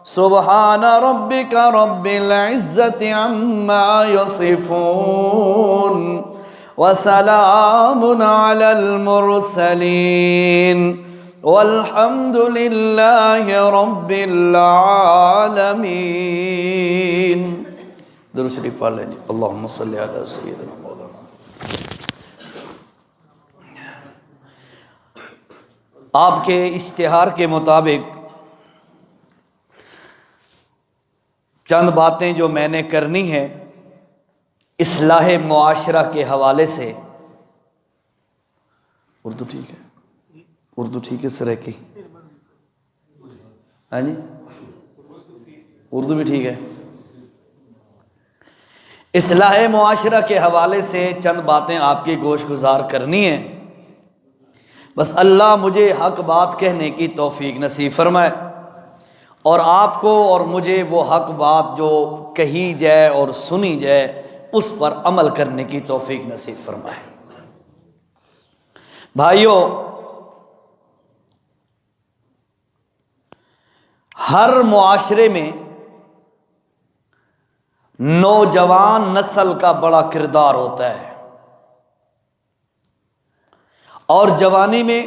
سبحان ربك رب العزة عما يصفون وسلام على المرسلين والحمد لله رب العالمين۔ درود شریف پڑھ لیں جی۔ اللہم صلی علی سیدنا مولانا۔ آپ کے اشتہار کے مطابق چند باتیں جو میں نے کرنی ہیں اصلاح معاشرہ کے حوالے سے۔ اردو ٹھیک ہے؟ اردو ٹھیک ہے سر کی؟ ہاں جی، اردو بھی ٹھیک ہے۔ اصلاح معاشرہ کے حوالے سے چند باتیں آپ کی گوش گزار کرنی ہیں، بس اللہ مجھے حق بات کہنے کی توفیق نصیب فرمائے اور آپ کو اور مجھے وہ حق بات جو کہی جائے اور سنی جائے اس پر عمل کرنے کی توفیق نصیب فرمائے۔ بھائیوں، ہر معاشرے میں نوجوان نسل کا بڑا کردار ہوتا ہے، اور جوانی میں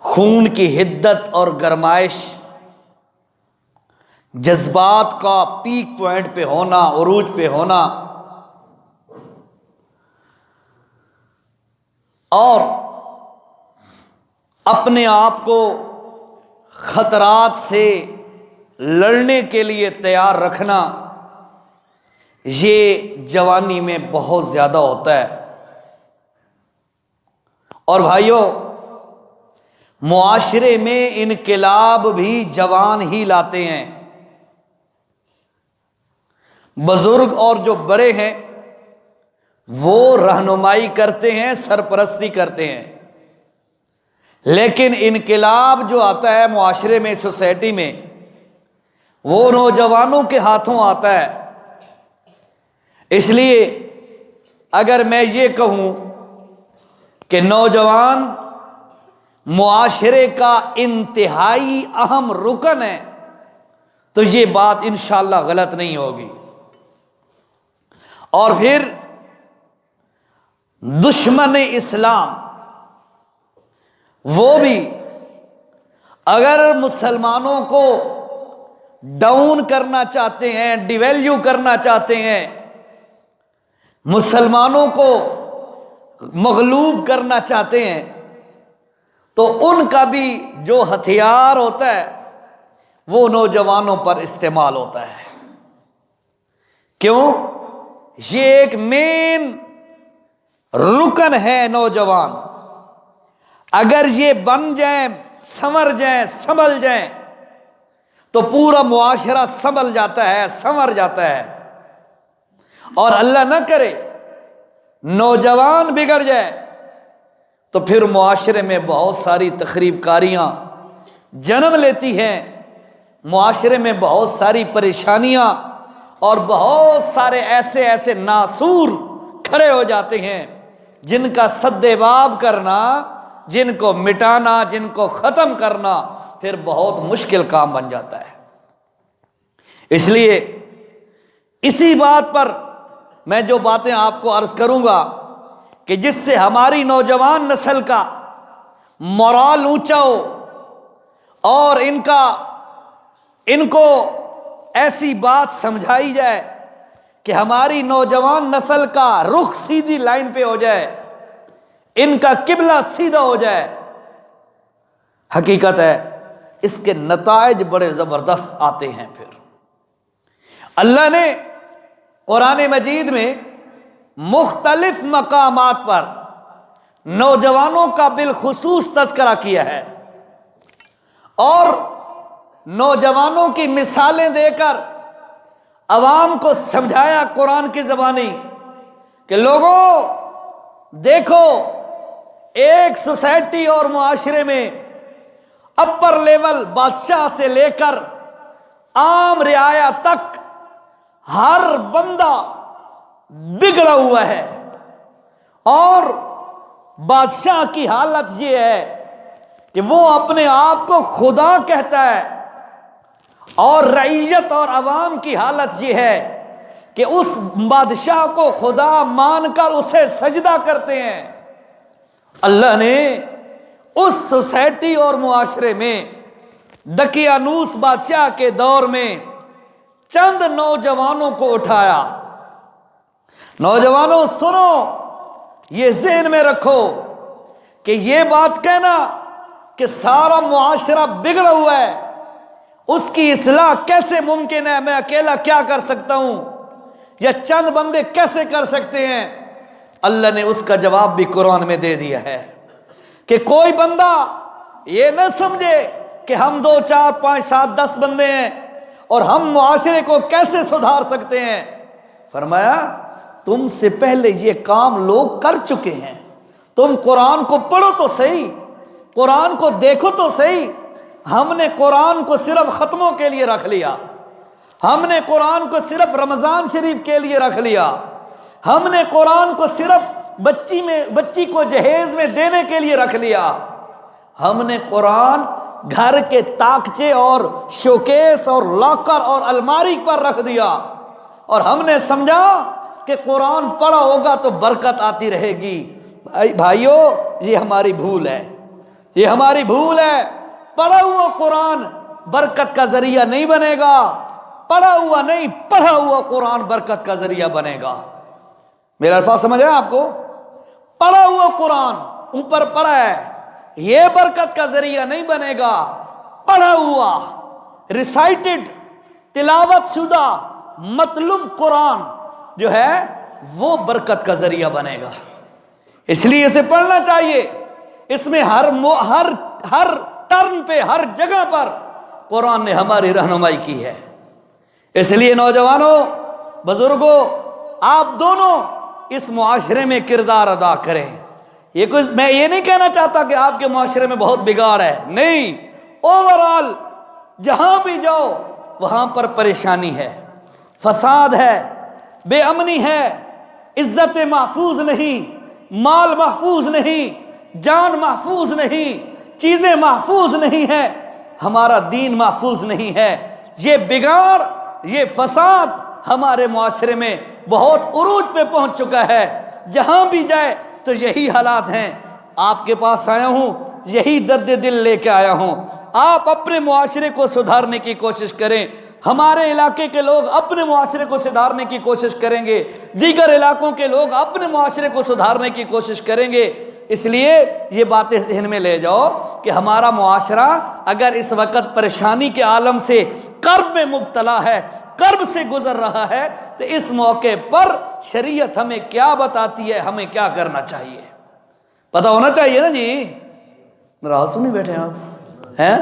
خون کی حدت اور گرمائش، جذبات کا پیک پوائنٹ پہ ہونا، عروج پہ ہونا، اور اپنے آپ کو خطرات سے لڑنے کے لیے تیار رکھنا، یہ جوانی میں بہت زیادہ ہوتا ہے۔ اور بھائیوں، معاشرے میں انقلاب بھی جوان ہی لاتے ہیں۔ بزرگ اور جو بڑے ہیں وہ رہنمائی کرتے ہیں، سرپرستی کرتے ہیں، لیکن انقلاب جو آتا ہے معاشرے میں، سوسائٹی میں، وہ نوجوانوں کے ہاتھوں آتا ہے۔ اس لیے اگر میں یہ کہوں کہ نوجوان معاشرے کا انتہائی اہم رکن ہے تو یہ بات انشاءاللہ غلط نہیں ہوگی۔ اور پھر دشمن اسلام وہ بھی اگر مسلمانوں کو ڈاؤن کرنا چاہتے ہیں، ڈیویلیو کرنا چاہتے ہیں، مسلمانوں کو مغلوب کرنا چاہتے ہیں، تو ان کا بھی جو ہتھیار ہوتا ہے وہ نوجوانوں پر استعمال ہوتا ہے۔ کیوں؟ یہ ایک مین رکن ہے نوجوان۔ اگر یہ بن جائیں، سنور جائیں، سنبھل جائیں تو پورا معاشرہ سنبھل جاتا ہے، سنور جاتا ہے۔ اور اللہ نہ کرے نوجوان بگڑ جائے تو پھر معاشرے میں بہت ساری تخریب کاریاں جنم لیتی ہیں، معاشرے میں بہت ساری پریشانیاں اور بہت سارے ایسے ناسور کھڑے ہو جاتے ہیں جن کا سد باب کرنا، جن کو مٹانا، جن کو ختم کرنا پھر بہت مشکل کام بن جاتا ہے۔ اس لیے اسی بات پر میں جو باتیں آپ کو عرض کروں گا کہ جس سے ہماری نوجوان نسل کا مورال اونچا ہو اور ان کو ایسی بات سمجھائی جائے کہ ہماری نوجوان نسل کا رخ سیدھی لائن پہ ہو جائے، ان کا قبلہ سیدھا ہو جائے۔ حقیقت ہے اس کے نتائج بڑے زبردست آتے ہیں۔ پھر اللہ نے قرآن مجید میں مختلف مقامات پر نوجوانوں کا بالخصوص تذکرہ کیا ہے اور نوجوانوں کی مثالیں دے کر عوام کو سمجھایا قرآن کی زبانی کہ لوگوں دیکھو، ایک سوسائٹی اور معاشرے میں اپر لیول بادشاہ سے لے کر عام رعایا تک ہر بندہ بگڑا ہوا ہے، اور بادشاہ کی حالت یہ ہے کہ وہ اپنے آپ کو خدا کہتا ہے، اور رعیت اور عوام کی حالت یہ ہے کہ اس بادشاہ کو خدا مان کر اسے سجدہ کرتے ہیں۔ اللہ نے اس سوسائٹی اور معاشرے میں دقیانوس بادشاہ کے دور میں چند نوجوانوں کو اٹھایا۔ نوجوانوں سنو، یہ ذہن میں رکھو کہ یہ بات کہنا کہ سارا معاشرہ بگڑا ہوا ہے، اس کی اصلاح کیسے ممکن ہے، میں اکیلا کیا کر سکتا ہوں یا چند بندے کیسے کر سکتے ہیں، اللہ نے اس کا جواب بھی قرآن میں دے دیا ہے کہ کوئی بندہ یہ نہ سمجھے کہ ہم 2 4 5 7 10 بندے ہیں اور ہم معاشرے کو کیسے سدھار سکتے ہیں۔ فرمایا تم سے پہلے یہ کام لوگ کر چکے ہیں، تم قرآن کو پڑھو تو صحیح، قرآن کو دیکھو تو صحیح۔ ہم نے قرآن کو صرف ختموں کے لیے رکھ لیا، ہم نے قرآن کو صرف رمضان شریف کے لیے رکھ لیا، ہم نے قرآن کو صرف بچی کو جہیز میں دینے کے لیے رکھ لیا، ہم نے قرآن گھر کے تاکچے اور شوکیس اور لاکر اور الماری پر رکھ دیا، اور ہم نے سمجھا کہ قرآن پڑھا ہوگا تو برکت آتی رہے گی۔ بھائیو، یہ ہماری بھول ہے، یہ ہماری بھول ہے۔ پڑھا ہوا قرآن برکت کا ذریعہ نہیں بنے گا، پڑھا ہوا نہیں، پڑھا ہوا قرآن برکت کا ذریعہ بنے گا۔ میرا الفاظ سمجھ آیا آپ کو؟ پڑھا ہوا قرآن اوپر پڑھا ہے، یہ برکت کا ذریعہ نہیں بنے گا، پڑھا ہوا ریسائٹڈ تلاوت شدہ مطلوب قرآن جو ہے وہ برکت کا ذریعہ بنے گا۔ اس لیے اسے پڑھنا چاہیے، اس میں ہر ٹرن پہ، ہر جگہ پر قرآن نے ہماری رہنمائی کی ہے۔ اس لیے نوجوانوں، بزرگوں، آپ دونوں اس معاشرے میں کردار ادا کریں۔ میں یہ نہیں کہنا چاہتا کہ آپ کے معاشرے میں بہت بگاڑ ہے، نہیں، اوورآل جہاں بھی جاؤ وہاں پر پریشانی ہے، فساد ہے، بے امنی ہے، عزت محفوظ نہیں، مال محفوظ نہیں، جان محفوظ نہیں، چیزیں محفوظ نہیں ہیں، ہمارا دین محفوظ نہیں ہے۔ یہ بگاڑ، یہ فساد ہمارے معاشرے میں بہت عروج پہ پہنچ چکا ہے، جہاں بھی جائے تو یہی حالات ہیں۔ آپ کے پاس آیا ہوں، یہی درد دل لے کے آیا ہوں۔ آپ اپنے معاشرے کو سدھارنے کی کوشش کریں، ہمارے علاقے کے لوگ اپنے معاشرے کو سدھارنے کی کوشش کریں گے، دیگر علاقوں کے لوگ اپنے معاشرے کو سدھارنے کی کوشش کریں گے۔ اس لیے یہ باتیں ذہن میں لے جاؤ کہ ہمارا معاشرہ اگر اس وقت پریشانی کے عالم سے کرب میں مبتلا ہے، کرب سے گزر رہا ہے، تو اس موقع پر شریعت ہمیں کیا بتاتی ہے، ہمیں کیا کرنا چاہیے، پتہ ہونا چاہیے نا جی۔ ناراض تو نہیں بیٹھے آپ ہیں؟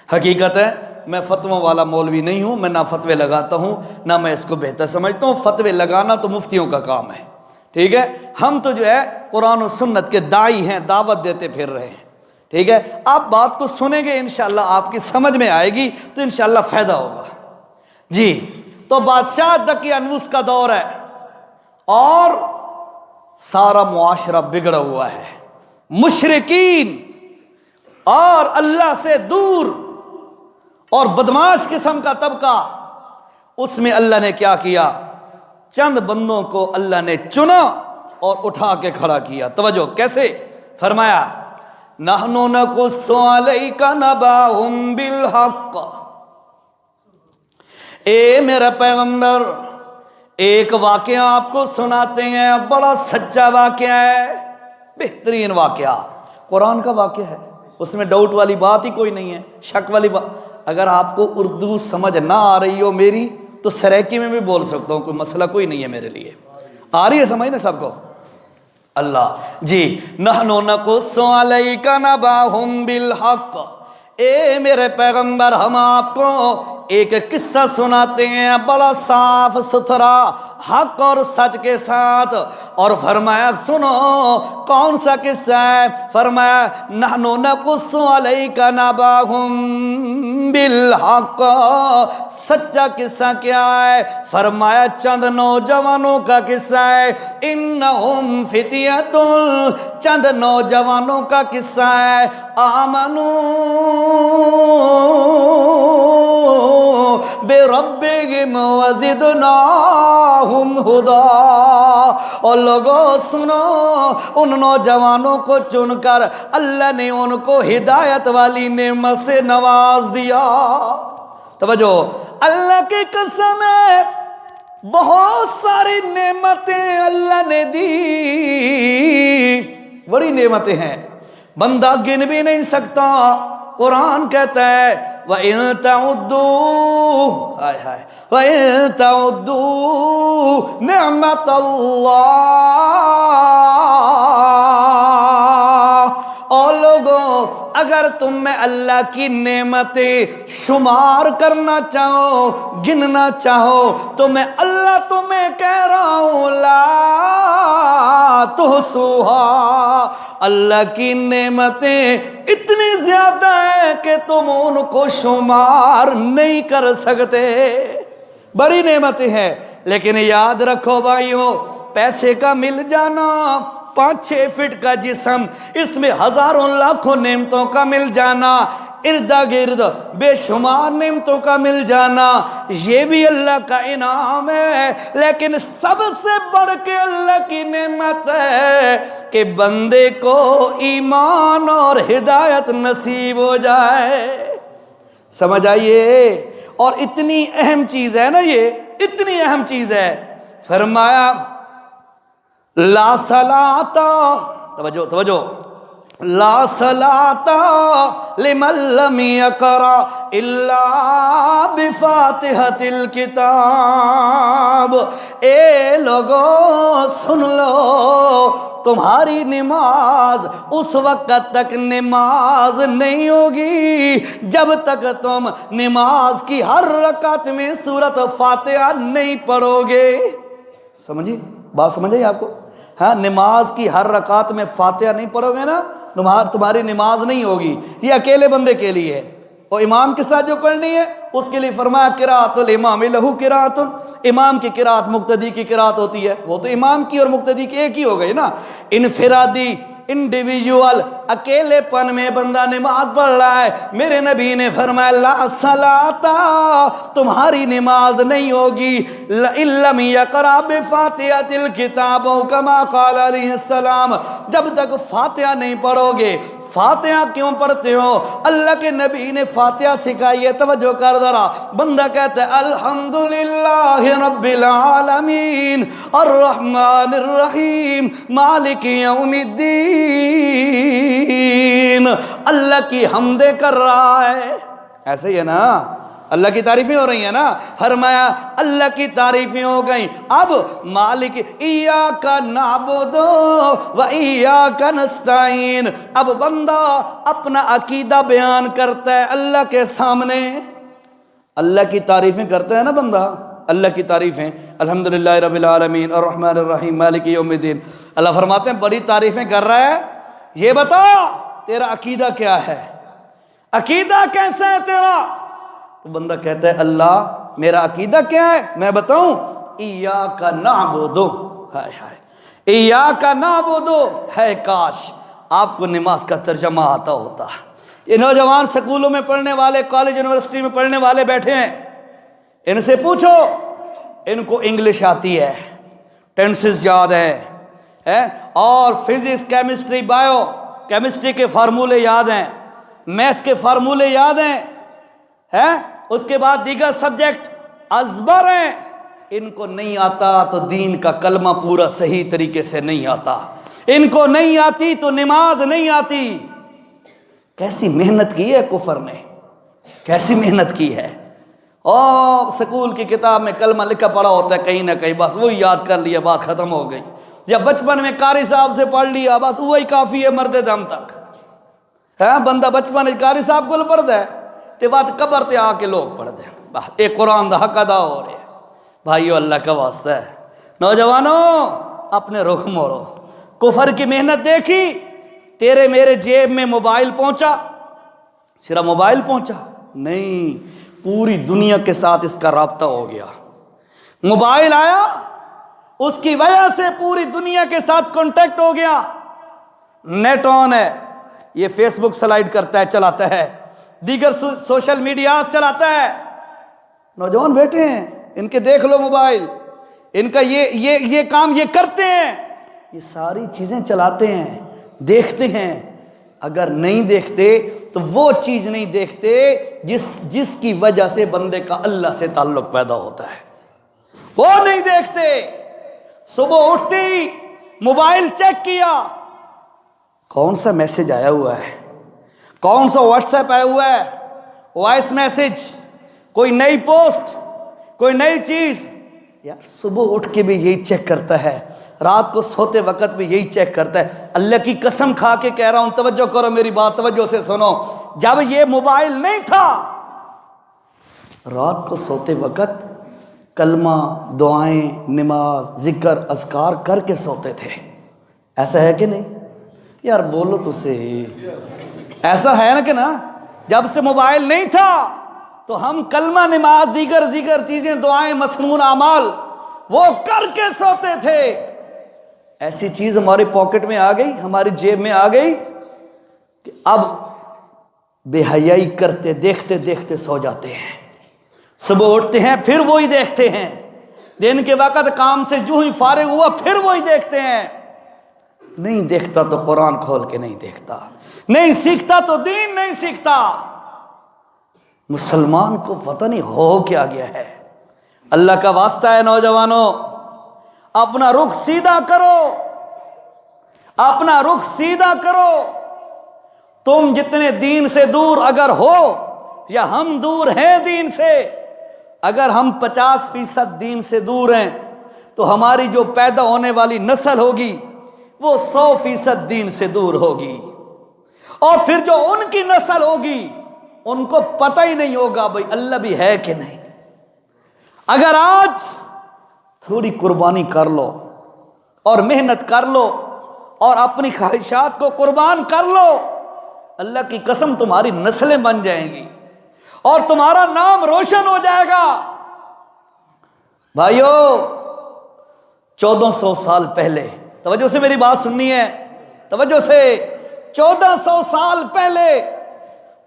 حقیقت ہے میں فتووں والا مولوی نہیں ہوں، میں نہ فتوے لگاتا ہوں نہ میں اس کو بہتر سمجھتا ہوں، فتوے لگانا تو مفتیوں کا کام ہے، ٹھیک ہے؟ ہم تو جو ہے قرآن و سنت کے داعی ہیں، دعوت دیتے پھر رہے ہیں، ٹھیک ہے؟ آپ بات کو سنیں گے انشاءاللہ آپ کی سمجھ میں آئے گی تو انشاءاللہ فائدہ ہوگا۔ جی، تو بادشاہ دقیانوس کا دور ہے اور سارا معاشرہ بگڑا ہوا ہے، مشرکین اور اللہ سے دور اور بدمعاش قسم کا طبقہ۔ اس میں اللہ نے کیا کیا؟ چند بندوں کو اللہ نے چنا اور اٹھا کے کھڑا کیا۔ توجہ کیسے؟ فرمایا نحن نقص علیک نبأہم بالحق، اے میرا پیغمبر ایک واقعہ آپ کو سناتے ہیں، بڑا سچا واقعہ ہے، بہترین واقعہ، قرآن کا واقعہ ہے، اس میں ڈاؤٹ والی بات ہی کوئی نہیں ہے، شک والی بات۔ اگر آپ کو اردو سمجھ نہ آ رہی ہو میری تو سریکی میں بھی بول سکتا ہوں، کوئی مسئلہ کوئی نہیں ہے میرے لیے، آ رہی ہے سمجھ نا سب کو؟ اللہ جی، نحن نقص علیک نبأہم بالحق، اے میرے پیغمبر ہم آپ کو ایک قصہ سناتے ہیں بڑا صاف ستھرا حق اور سچ کے ساتھ، اور فرمایا سنو کون سا قصہ ہے؟ فرمایا نحن نقص علیک نبأہم بالحق، سچا قصہ کیا ہے؟ فرمایا چند نوجوانوں کا قصہ ہے، انہم فتیۃ، چند نوجوانوں کا قصہ ہے، بربہم وزدناہم ہدی، اور لوگوں سنو ان نوجوانوں کو چن کر اللہ نے ان کو ہدایت والی نعمت سے نواز دیا۔ توجہ، اللہ کی قسم ہے بہت ساری نعمتیں اللہ نے دی، بڑی نعمتیں ہیں، بندہ گن بھی نہیں سکتا۔ قرآن کہتا ہے وَإِن تَعُدُّوا وَإِن تَعُدُّوا نِعْمَتَ اللَّهِ، اور لوگوں اگر تم میں اللہ کی نعمتیں شمار کرنا چاہو، گننا چاہو، تو میں اللہ تمہیں کہہ رہا ہوں لا تحصوها، اللہ کی نعمتیں اتنی زیادہ ہیں کہ تم ان کو شمار نہیں کر سکتے، بڑی نعمتیں ہیں۔ لیکن یاد رکھو بھائیو، پیسے کا مل جانا، 5-6 فٹ کا جسم، اس میں ہزاروں لاکھوں نعمتوں کا مل جانا، ارد گرد بے شمار نعمتوں کا مل جانا، یہ بھی اللہ کا انعام ہے۔ لیکن سب سے بڑھ کے اللہ کی نعمت ہے کہ بندے کو ایمان اور ہدایت نصیب ہو جائے۔ سمجھ آئیے؟ اور اتنی اہم چیز ہے نا، یہ اتنی اہم چیز ہے۔ فرمایا لا صلاۃ، توجہ، لا صلاۃ لمن لم یقرأ الا بفاتحۃ الکتاب، اے لوگوں سن لو، تمہاری نماز اس وقت تک نماز نہیں ہوگی جب تک تم نماز کی ہر رکعت میں سورۃ فاتحہ نہیں پڑھو گے۔ سمجھے بات؟ سمجھے آپ کو؟ ہاں، نماز کی ہر رکعت میں فاتحہ نہیں پڑھو گے نا، تمہاری نماز نہیں ہوگی۔ یہ اکیلے بندے کے لیے ہے، اور امام کے ساتھ جو پڑھنی ہے اس کے لیے فرمایا قراءۃ الامام لہ قراءۃ، امام کی قراءت مقتدی کی قراءت ہوتی ہے، وہ تو امام کی اور مقتدی کی ایک ہی ہو گئی نا۔ انفرادی، انڈیویجول، اکیلے پن میں بندہ نماز پڑھ رہا ہے، میرے نبی نے فرمایا لا صلاۃ، تمہاری نماز نہیں ہوگی ان لم یقرأ بفاتحۃ الکتاب کما قال علیہ السلام، جب تک فاتحہ نہیں پڑھو گے۔ فاتحہ کیوں پڑھتے ہو؟ اللہ کے نبی نے فاتحہ سکھائی ہے، توجہ کر ذرا۔ بندہ کہتا ہے الحمدللہ رب العالمین الرحمن الرحیم مالک یوم الدین، اللہ کی حمدیں کر رہا ہے، ایسے ہی ہے نا، اللہ کی تعریفیں ہو رہی ہیں نا۔ فرمایا اللہ کی تعریفیں ہو گئیں، اب مالک ایاک نعبد و ایاک نستعین، اب بندہ اپنا عقیدہ بیان کرتا ہے اللہ کے سامنے، اللہ کی تعریفیں کرتا ہے نا بندہ، اللہ کی تعریفیں، الحمدللہ رب العالمین الرحمن الرحیم مالک یوم الدین۔ اللہ فرماتے ہیں بڑی تعریفیں کر رہا ہے، یہ بتا تیرا عقیدہ کیا ہے، عقیدہ کیسا ہے تیرا؟ تو بندہ کہتا ہے اللہ میرا عقیدہ کیا ہے میں بتاؤں؟ ایاک نعبد، ہائے ہائے، ایاک نعبد، ہے کاش آپ کو نماز کا ترجمہ آتا ہوتا۔ یہ نوجوان سکولوں میں پڑھنے والے، کالج یونیورسٹی میں پڑھنے والے بیٹھے ہیں، ان سے پوچھو، ان کو انگلش آتی ہے، ٹینسز یاد ہے، اور فزکس، کیمسٹری، بایو کیمسٹری کے فارمولے یاد ہیں، میتھ کے فارمولے یاد ہیں، اس کے بعد دیگر سبجیکٹ ازبر ہیں، ان کو نہیں آتا تو دین کا کلمہ پورا صحیح طریقے سے نہیں آتا، ان کو نہیں آتی تو نماز نہیں آتی۔ کیسی محنت کی ہے کفر نے، کیسی محنت کی ہے۔ اور سکول کی کتاب میں کلمہ لکھا پڑا ہوتا ہے کہیں نہ کہیں، بس وہی یاد کر لیا، بات ختم ہو گئی، یا بچپن میں قاری صاحب سے پڑھ لیا، بس وہی کافی ہے مرد دم تک۔ ہے بندہ بچپن کاری صاحب کو پڑھتا ہے تے بعد قبر تے آ کے لوگ پڑھتے ہیں ایک قرآن دا حق ادا ہو رہے ہیں۔ بھائیو اللہ کا واسطہ ہے، نوجوانوں اپنے رخ موڑو۔ کفر کی محنت دیکھی، تیرے میرے جیب میں موبائل پہنچا، صرف موبائل پہنچا نہیں، پوری دنیا کے ساتھ اس کا رابطہ ہو گیا۔ موبائل آیا، اس کی وجہ سے پوری دنیا کے ساتھ کانٹیکٹ ہو گیا۔ نیٹ آن ہے، یہ فیس بک سلائیڈ کرتا ہے، چلاتا ہے، دیگر سوشل میڈیا چلاتا ہے۔ نوجوان بیٹھے ہیں، ان کے دیکھ لو موبائل، ان کا یہ کام یہ کرتے ہیں، یہ ساری چیزیں چلاتے ہیں، دیکھتے ہیں۔ اگر نہیں دیکھتے تو وہ چیز نہیں دیکھتے جس کی وجہ سے بندے کا اللہ سے تعلق پیدا ہوتا ہے، وہ نہیں دیکھتے۔ صبح اٹھتے ہی موبائل چیک کیا، کون سا میسج آیا ہوا ہے، کون سا واٹس ایپ آیا ہوا ہے، وائس میسج، کوئی نئی پوسٹ، کوئی نئی چیز۔ یار صبح اٹھ کے بھی یہی چیک کرتا ہے، رات کو سوتے وقت بھی یہی چیک کرتا ہے۔ اللہ کی قسم کھا کے کہہ رہا ہوں، توجہ کرو میری بات، توجہ سے سنو۔ جب یہ موبائل نہیں تھا، رات کو سوتے وقت کلمہ، دعائیں، نماز، ذکر، اذکار کر کے سوتے تھے، ایسا ہے کہ نہیں؟ یار بولو تو صحیح، ایسا ہے نا کہ نا؟ جب سے موبائل نہیں تھا تو ہم کلمہ، نماز، دیگر چیزیں، دعائیں، مسنون اعمال وہ کر کے سوتے تھے۔ ایسی چیز ہمارے پاکٹ میں آ گئی، ہماری جیب میں آ گئی کہ اب بے حیائی کرتے دیکھتے دیکھتے سو جاتے ہیں، صبح اٹھتے ہیں پھر وہی دیکھتے ہیں، دن کے وقت کام سے جو ہی فارغ ہوا پھر وہی دیکھتے ہیں۔ نہیں دیکھتا تو قرآن کھول کے نہیں دیکھتا، نہیں سیکھتا تو دین نہیں سیکھتا۔ مسلمان کو پتہ نہیں ہو کیا گیا ہے۔ اللہ کا واسطہ ہے نوجوانوں، اپنا رخ سیدھا کرو، اپنا رخ سیدھا کرو۔ تم جتنے دین سے دور اگر ہو، یا ہم دور ہیں دین سے، اگر ہم 50% دین سے دور ہیں تو ہماری جو پیدا ہونے والی نسل ہوگی وہ 100% دین سے دور ہوگی، اور پھر جو ان کی نسل ہوگی ان کو پتہ ہی نہیں ہوگا بھئی اللہ بھی ہے کہ نہیں۔ اگر آج تھوڑی قربانی کر لو اور محنت کر لو اور اپنی خواہشات کو قربان کر لو، اللہ کی قسم تمہاری نسلیں بن جائیں گی اور تمہارا نام روشن ہو جائے گا۔ بھائیو 1400 سال پہلے، توجہ سے میری بات سننی ہے، توجہ سے، 1400 سال پہلے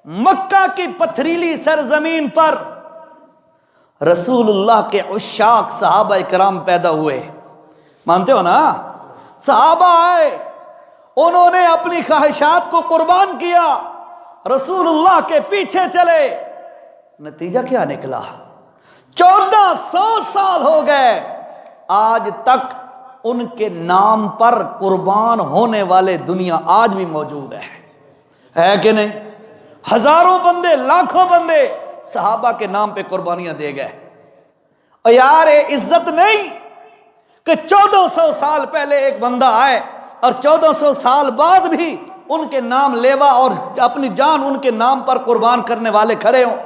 مکہ کی پتھریلی سرزمین پر رسول اللہ کے عشاق صحابہ کرام پیدا ہوئے، مانتے ہو نا؟ صحابہ آئے، انہوں نے اپنی خواہشات کو قربان کیا، رسول اللہ کے پیچھے چلے، نتیجہ کیا نکلا؟ 1400 سال ہو گئے، آج تک ان کے نام پر قربان ہونے والے دنیا آج بھی موجود ہے کہ نہیں؟ ہزاروں بندے، لاکھوں بندے صحابہ کے نام پہ قربانیاں دے گئے۔ اور یار یہ عزت نہیں کہ 1400 سال پہلے ایک بندہ آئے اور 1400 سال بعد بھی ان کے نام لیوا اور اپنی جان ان کے نام پر قربان کرنے والے کھڑے ہوں۔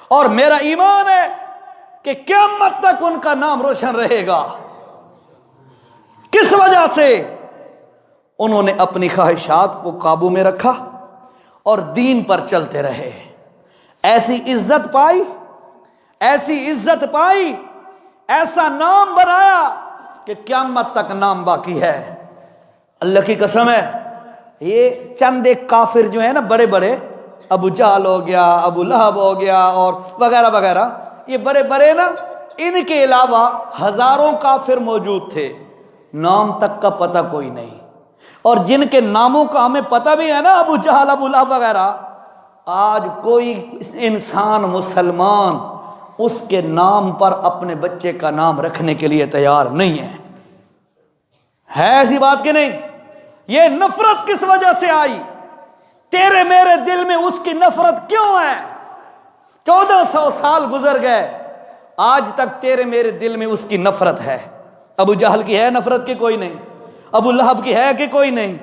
اور میرا ایمان ہے کہ قیامت تک ان کا نام روشن رہے گا۔ کس وجہ سے؟ انہوں نے اپنی خواہشات کو قابو میں رکھا اور دین پر چلتے رہے، ایسی عزت پائی، ایسی عزت پائی، ایسا نام بنایا کہ قیامت تک نام باقی ہے۔ اللہ کی قسم ہے، یہ چند ایک کافر جو ہیں نا بڑے بڑے، ابو جہل ہو گیا، ابو لہب ہو گیا اور وغیرہ وغیرہ، یہ بڑے بڑے نا، ان کے علاوہ ہزاروں کافر موجود تھے، نام تک کا پتہ کوئی نہیں۔ اور جن کے ناموں کا ہمیں پتہ بھی ہے نا، ابو جہل، ابو لہب وغیرہ، آج کوئی انسان مسلمان اس کے نام پر اپنے بچے کا نام رکھنے کے لیے تیار نہیں ہے ایسی بات کہ نہیں؟ یہ نفرت کس وجہ سے آئی؟ تیرے میرے دل میں اس کی نفرت کیوں ہے؟ 1400 سال گزر گئے، آج تک تیرے میرے دل میں اس کی نفرت ہے۔ ابو جہل کی ہے نفرت کہ کوئی نہیں؟ ابو لہب کی ہے کہ کوئی نہیں؟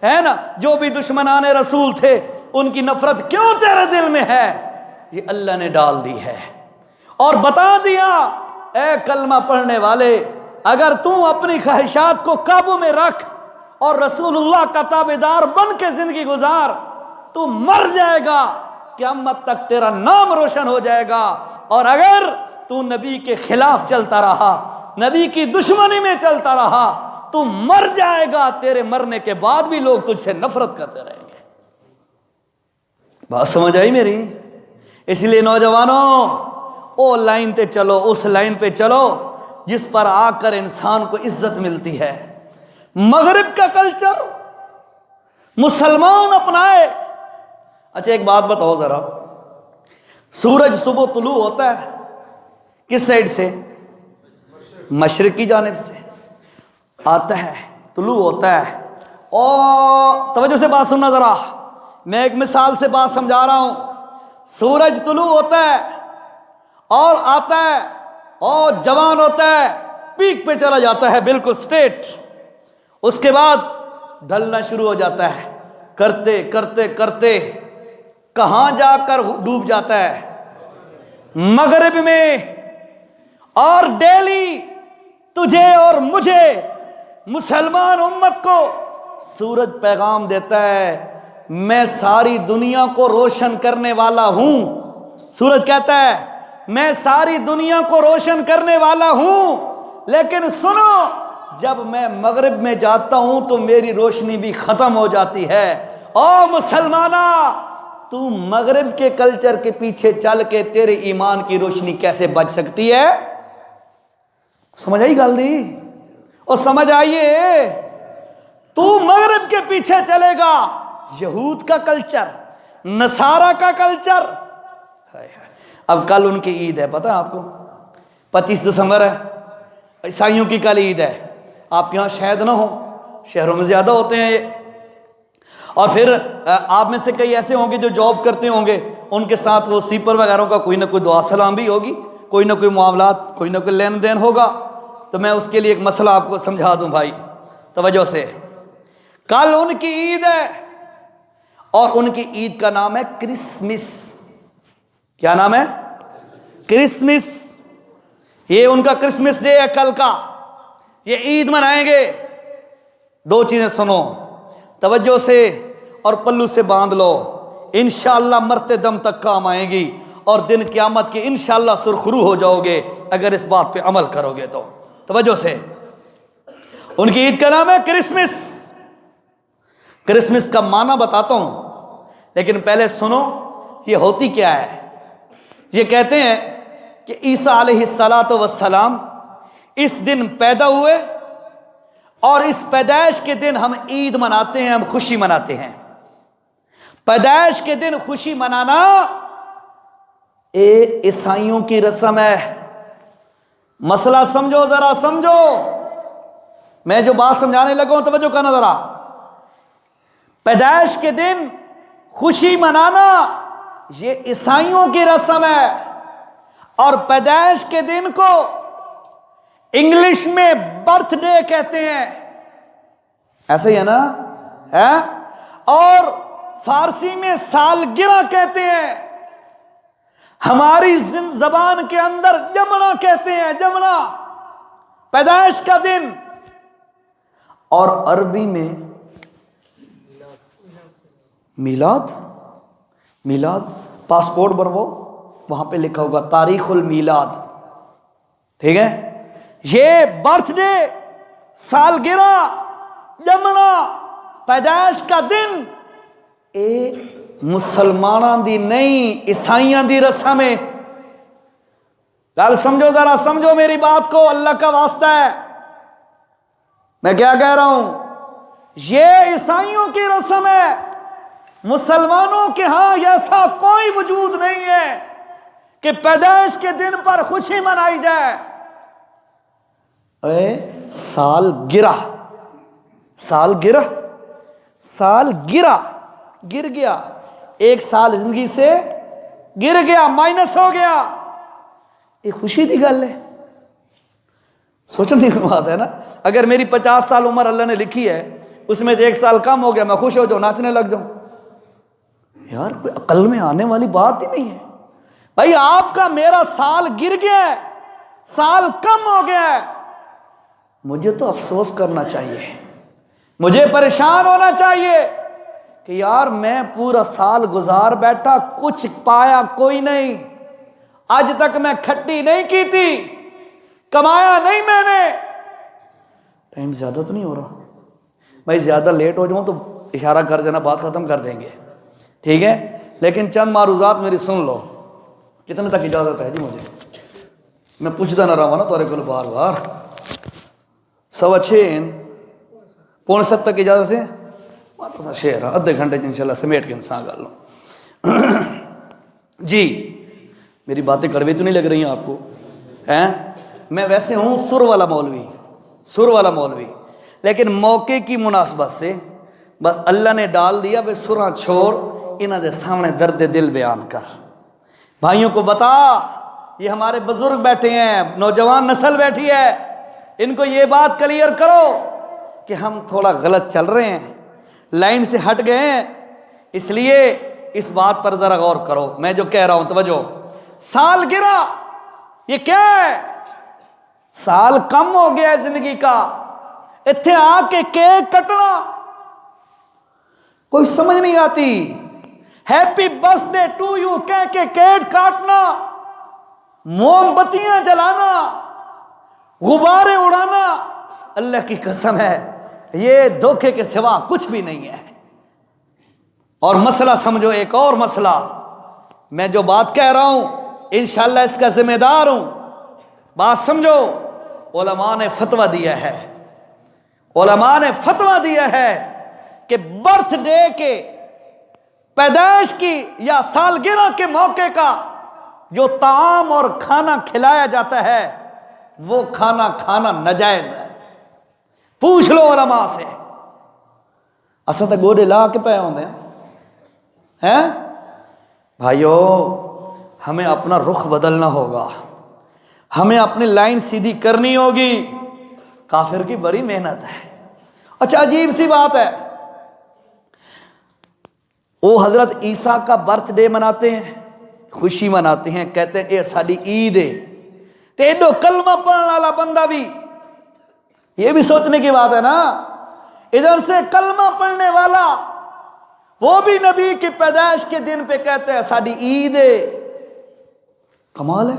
ہے نا, جو بھی دشمنان رسول تھے ان کی نفرت کیوں تیرے دل میں ہے, یہ اللہ نے ڈال دی ہے. اور بتا دیا اے کلمہ پڑھنے والے, اگر تم اپنی خواہشات کو قابو میں رکھ اور رسول اللہ کا تابعدار بن کے زندگی گزار, تو مر جائے گا, قیامت تک تیرا نام روشن ہو جائے گا. اور اگر تو نبی کے خلاف چلتا رہا, نبی کی دشمنی میں چلتا رہا, تو مر جائے گا, تیرے مرنے کے بعد بھی لوگ تجھ سے نفرت کرتے رہیں گے. بات سمجھ آئی میری؟ اس لیے نوجوانوں, او لائن پہ چلو, اس لائن پہ چلو جس پر آ کر انسان کو عزت ملتی ہے. مغرب کا کلچر مسلمان اپنائے. اچھا ایک بات بتاؤ ذرا, سورج صبح طلوع ہوتا ہے کس سائڈ سے؟ مشرق کی جانب سے آتا ہے, طلوع ہوتا ہے. اور توجہ سے بات سننا ذرا, میں ایک مثال سے بات سمجھا رہا ہوں. سورج طلوع ہوتا ہے اور آتا ہے اور جوان ہوتا ہے, پیک پہ چلا جاتا ہے بالکل سٹیٹ. اس کے بعد ڈھلنا شروع ہو جاتا ہے, کرتے کرتے کرتے کہاں جا کر ڈوب جاتا ہے؟ مغرب میں. اور ڈیلی تجھے اور مجھے مسلمان امت کو سورج پیغام دیتا ہے, میں ساری دنیا کو روشن کرنے والا ہوں. سورج کہتا ہے میں ساری دنیا کو روشن کرنے والا ہوں, لیکن سنو, جب میں مغرب میں جاتا ہوں تو میری روشنی بھی ختم ہو جاتی ہے. او مسلمانہ, تو مغرب کے کلچر کے پیچھے چل کے تیرے ایمان کی روشنی کیسے بچ سکتی ہے؟ سمجھ آئی گل دی؟ اور سمجھ آئیے, تو مغرب کے پیچھے چلے گا, یہود کا کلچر, نصارہ کا کلچر. اب کل ان کی عید ہے, پتہ ہے آپ کو, 25 دسمبر ہے. عیسائیوں کی کل عید ہے. آپ کے ہاں شاید نہ ہو, شہروں میں زیادہ ہوتے ہیں یہ. اور پھر آپ میں سے کئی ایسے ہوں گے جو جاب کرتے ہوں گے, ان کے ساتھ وہ سیپر وغیرہ کا کوئی نہ کوئی دعا سلام بھی ہوگی, کوئی نہ کوئی معاملات, کوئی نہ کوئی لین دین ہوگا. تو میں اس کے لیے ایک مسئلہ آپ کو سمجھا دوں بھائی توجہ سے. کل ان کی عید ہے اور ان کی عید کا نام ہے کرسمس. کیا نام ہے؟ کرسمس. یہ ان کا کرسمس ڈے ہے کل کا, یہ عید منائیں گے. دو چیزیں سنو توجہ سے اور پلو سے باندھ لو, انشاءاللہ مرتے دم تک کام آئیں گی, اور دن قیامت کی انشاءاللہ سرخرو ہو جاؤ گے اگر اس بات پہ عمل کرو گے تو. توجہ سے, ان کی عید کا نام ہے کرسمس. کرسمس کا معنی بتاتا ہوں, لیکن پہلے سنو یہ ہوتی کیا ہے. یہ کہتے ہیں کہ عیسیٰ علیہ السلام اس دن پیدا ہوئے, اور اس پیدائش کے دن ہم عید مناتے ہیں, ہم خوشی مناتے ہیں. پیدائش کے دن خوشی منانا عیسائیوں کی رسم ہے. مسئلہ سمجھو, ذرا سمجھو, میں جو بات سمجھانے لگا ہوں توجہ کرنا ذرا. پیدائش کے دن خوشی منانا یہ عیسائیوں کی رسم ہے, اور پیدائش کے دن کو انگلش میں برتھ ڈے کہتے ہیں, ایسے ہی ہے نا, اور فارسی میں سالگرہ کہتے ہیں. ہماری زبان کے اندر جمنا کہتے ہیں, جمنا پیدائش کا دن. اور عربی میں میلاد. میلاد پاسپورٹ بنواؤ, وہاں پہ لکھا ہوگا تاریخ المیلاد, ٹھیک ہے. یہ برتھ ڈے, سالگرہ, جمنا, پیدائش کا دن اے مسلمانوں دی نہیں عیسائیاں دی رسم ہے. گل سمجھو, ذرا سمجھو میری بات کو, اللہ کا واسطہ ہے. میں کیا کہہ رہا ہوں, یہ عیسائیوں کی رسم ہے. مسلمانوں کے ہاں ایسا کوئی وجود نہیں ہے کہ پیدائش کے دن پر خوشی منائی جائے. سالگرہ, سالگرہ, سالگرہ, گر گیا, ایک سال زندگی سے گر گیا, مائنس ہو گیا. یہ خوشی دی گل ہے, سوچنے کی بات ہے نا. اگر میری 50 سال عمر اللہ نے لکھی ہے, اس میں سے 1 سال کم ہو گیا میں خوش ہو جاؤں, ناچنے لگ جاؤں. یار کوئی عقل میں آنے والی بات ہی نہیں ہے. بھائی آپ کا میرا سال گر گیا ہے, سال کم ہو گیا ہے, مجھے تو افسوس کرنا چاہیے, مجھے پریشان ہونا چاہیے کہ یار میں پورا سال گزار بیٹھا, کچھ پایا کوئی نہیں, آج تک میں کھٹی نہیں کی تھی, کمایا نہیں میں نے. ٹائم زیادہ تو نہیں ہو رہا بھائی؟ زیادہ لیٹ ہو جاؤں تو اشارہ کر دینا, بات ختم کر دیں گے, ٹھیک ہے؟ لیکن چند معروضات میری سن لو. کتنے تک اجازت ہے جی مجھے؟ میں پوچھتا نہ رہا نا تورے کو بار بار. 6:15 پونے 7 تک اجازت ہے؟ شیر آدھے گھنٹے انشاءاللہ سمیٹ کے انسان کر لو. جی میری باتیں کڑوی تو نہیں لگ رہی ہیں آپ کو؟ میں ویسے ہوں سر والا مولوی, لیکن موقع کی مناسبت سے بس اللہ نے ڈال دیا بے سراں چھوڑ, انہاں دے سامنے درد دل بیان کر. بھائیوں کو بتا, یہ ہمارے بزرگ بیٹھے ہیں, نوجوان نسل بیٹھی ہے, ان کو یہ بات کلیئر کرو کہ ہم تھوڑا غلط چل رہے ہیں, لائن سے ہٹ گئے ہیں, اس لیے اس بات پر ذرا غور کرو. میں جو کہہ رہا ہوں توجہ, سال گرا یہ کیا ہے؟ سال کم ہو گیا ہے زندگی کا, اتھے آ کے کیک کٹنا کوئی سمجھ نہیں آتی. Happy birthday to you کہہ کے کیک کاٹنا, موم بتیاں جلانا, غبارے اڑانا, اللہ کی قسم ہے یہ دھوکے کے سوا کچھ بھی نہیں ہے. اور مسئلہ سمجھو, ایک اور مسئلہ, میں جو بات کہہ رہا ہوں انشاءاللہ اس کا ذمہ دار ہوں. بات سمجھو, علماء نے فتویٰ دیا ہے کہ برتھ ڈے کے, پیدائش کی یا سالگرہ کے موقع کا جو طعام اور کھانا کھلایا جاتا ہے وہ کھانا کھانا ناجائز ہے. پوچھ لو علماء سے. اساں تے گوڑے لا کے پے ہوندے ہیں بھائیو, ہمیں اپنا رخ بدلنا ہوگا, ہمیں اپنی لائن سیدھی کرنی ہوگی. کافر کی بڑی محنت ہے. اچھا عجیب سی بات ہے, وہ حضرت عیسیٰ کا برتھ ڈے مناتے ہیں, خوشی مناتے ہیں, کہتے ہیں اے ساڈی عید ہے. تے ایڈو کلمہ پڑھنے والا بندہ بھی, یہ بھی سوچنے کی بات ہے نا, ادھر سے کلمہ پڑھنے والا وہ بھی نبی کی پیدائش کے دن پہ کہتے ہیں ساڈی عید ہے. کمال ہے.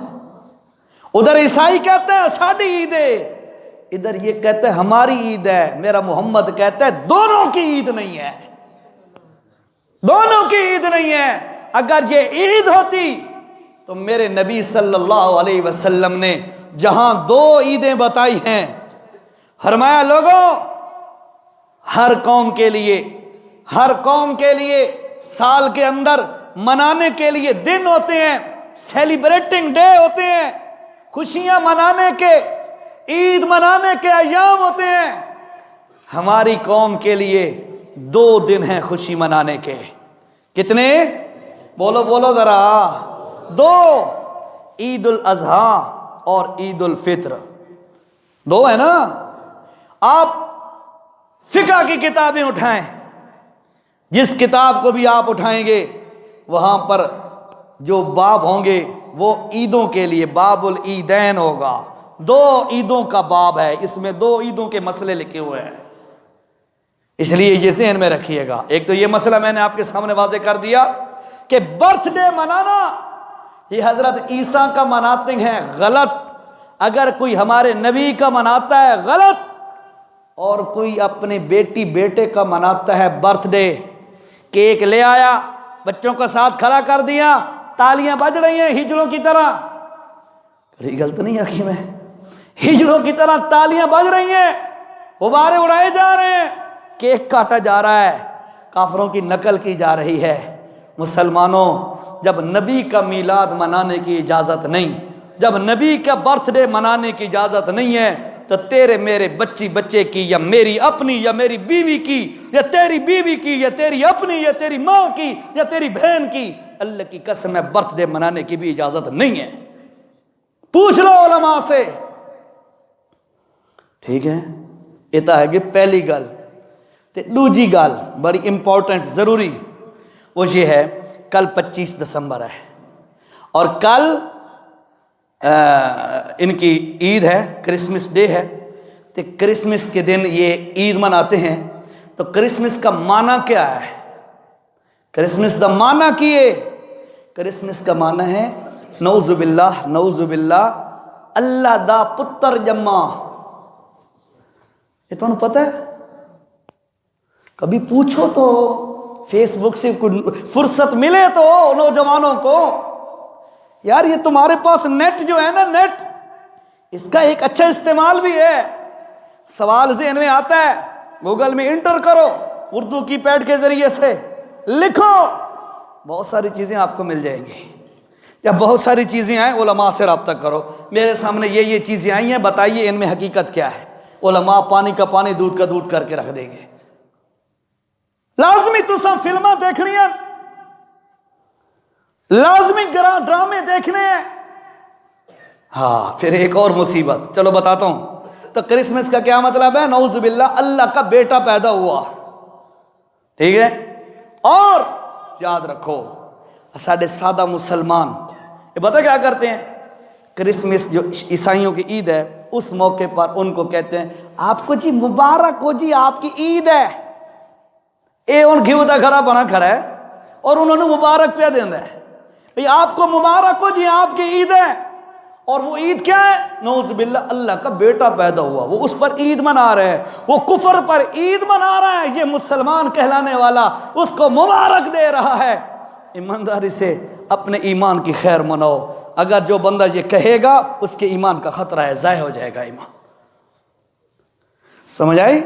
ادھر عیسائی کہتے ہیں ساڈی عید ہے, ادھر یہ کہتے ہیں ہماری عید ہے. میرا محمد کہتا ہے دونوں کی عید نہیں ہے, دونوں کی عید نہیں ہے. اگر یہ عید ہوتی تو میرے نبی صلی اللہ علیہ وسلم نے جہاں 2 عیدیں بتائی ہیں, فرمایا لوگوں ہر قوم کے لیے سال کے اندر منانے کے لیے دن ہوتے ہیں, سیلیبریٹنگ ڈے ہوتے ہیں, خوشیاں منانے کے, عید منانے کے ایام ہوتے ہیں. ہماری قوم کے لیے 2 دن ہیں خوشی منانے کے. کتنے؟ بولو ذرا. 2, عید الاضحیٰ اور عید الفطر. 2 ہے نا. آپ فقہ کی کتابیں اٹھائیں, جس کتاب کو بھی آپ اٹھائیں گے وہاں پر جو باب ہوں گے وہ عیدوں کے لیے باب العیدین ہوگا. 2 عیدوں کا باب ہے, اس میں 2 عیدوں کے مسئلے لکھے ہوئے ہیں, اس لیے یہ ذہن میں رکھیے گا. ایک تو یہ مسئلہ میں نے آپ کے سامنے واضح کر دیا کہ برتھ ڈے منانا یہ حضرت عیسیٰ کا مناتے ہیں, غلط. اگر کوئی ہمارے نبی کا مناتا ہے غلط, اور کوئی اپنے بیٹی بیٹے کا مناتا ہے برتھ ڈے, کیک لے آیا, بچوں کا ساتھ کھڑا کر دیا, تالیاں بج رہی ہیں ہجڑوں کی طرح. بڑی غلط نہیں آخی میں, ہجڑوں کی طرح تالیاں بج رہی ہیں, غبارے اڑائے جا رہے ہیں, کیک کاٹا جا رہا ہے, کافروں کی نقل کی جا رہی ہے. مسلمانوں, جب نبی کا میلاد منانے کی اجازت نہیں, جب نبی کا برتھ ڈے منانے کی اجازت نہیں ہے, تو تیرے میرے بچے کی, یا میری اپنی, یا میری بیوی کی, یا تیری بیوی کی, یا تیری اپنی, یا تیری ماں کی, یا تیری بہن کی, اللہ کی قسم ہے برتھ ڈے منانے کی بھی اجازت نہیں ہے. پوچھ لو علماء سے. ٹھیک ہے, یہ تو ہے کہ پہلی گل. تے دوجی گل بڑی امپورٹنٹ ضروری وہ یہ ہے کل 25 دسمبر ہے اور کل ان کی عید ہے، کرسمس ڈے ہے. تو کرسمس کے دن یہ عید مناتے ہیں. تو کرسمس کا معنی کیا ہے؟ کرسمس دا معنی کیے؟ کرسمس کا معنی ہے نعوذ باللہ اللہ دا پتر جمع. یہ تمہیں پتہ ہے؟ کبھی پوچھو تو فیس بک سے فرصت ملے تو نوجوانوں کو، یار یہ تمہارے پاس نیٹ جو ہے نا، نیٹ، اس کا ایک اچھا استعمال بھی ہے. سوال ذہن میں آتا ہے، گوگل میں انٹر کرو، اردو کی پیڈ کے ذریعے سے لکھو، بہت ساری چیزیں آپ کو مل جائیں گی. یا بہت ساری چیزیں آئیں، علماء سے رابطہ کرو، میرے سامنے یہ چیزیں آئی ہیں، بتائیے ان میں حقیقت کیا ہے. علماء پانی کا پانی دودھ کا دودھ کر کے رکھ دیں گے. لازمی تو سب فلمیں دیکھنی ہیں، لازمی ڈرامے دیکھنے ہیں. ہاں پھر ایک اور مصیبت، چلو بتاتا ہوں. تو کرسمس کا کیا مطلب ہے؟ نعوذ باللہ اللہ کا بیٹا پیدا ہوا. ٹھیک ہے. اور یاد رکھو ساڑھے سادہ مسلمان یہ پتہ کیا کرتے ہیں؟ کرسمس جو عیسائیوں کی عید ہے، اس موقع پر ان کو کہتے ہیں آپ کو جی مبارک ہو جی، آپ کی عید ہے. اے ان گھیو دا کھڑا بنا کھڑا ہے اور انہوں نے مبارک پہ دینا ہے، آپ کو مبارک ہو جی، آپ کی عید ہے. اور وہ عید کیا ہے؟ نعوذ باللہ اللہ کا بیٹا پیدا ہوا، وہ اس پر عید منا رہے ہیں، وہ کفر پر عید منا رہا ہے. یہ مسلمان کہلانے والا اس کو مبارک دے رہا ہے. ایمانداری سے اپنے ایمان کی خیر مناؤ. اگر جو بندہ یہ کہے گا اس کے ایمان کا خطرہ ہے، ضائع ہو جائے گا ایمان. سمجھ آئی؟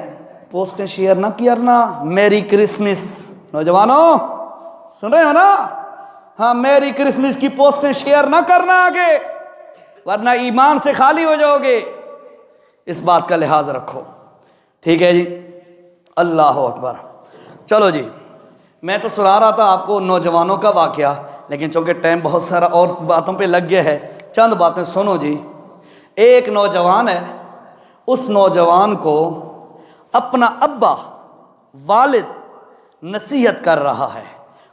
پوسٹیں شیئر نہ کرنا. میری کرسمس، نوجوانوں سن رہے ہو نا؟ ہاں میری کرسمس کی پوسٹیں شیئر نہ کرنا آگے، ورنہ ایمان سے خالی ہو جاؤ گے. اس بات کا لحاظ رکھو. ٹھیک ہے جی. اللہ اکبر. چلو جی، میں تو سنا رہا تھا آپ کو نوجوانوں کا واقعہ، لیکن چونکہ ٹائم بہت سارا اور باتوں پہ لگ گیا ہے، چند باتیں سنو جی. ایک نوجوان ہے، اس نوجوان کو اپنا ابا والد نصیحت کر رہا ہے.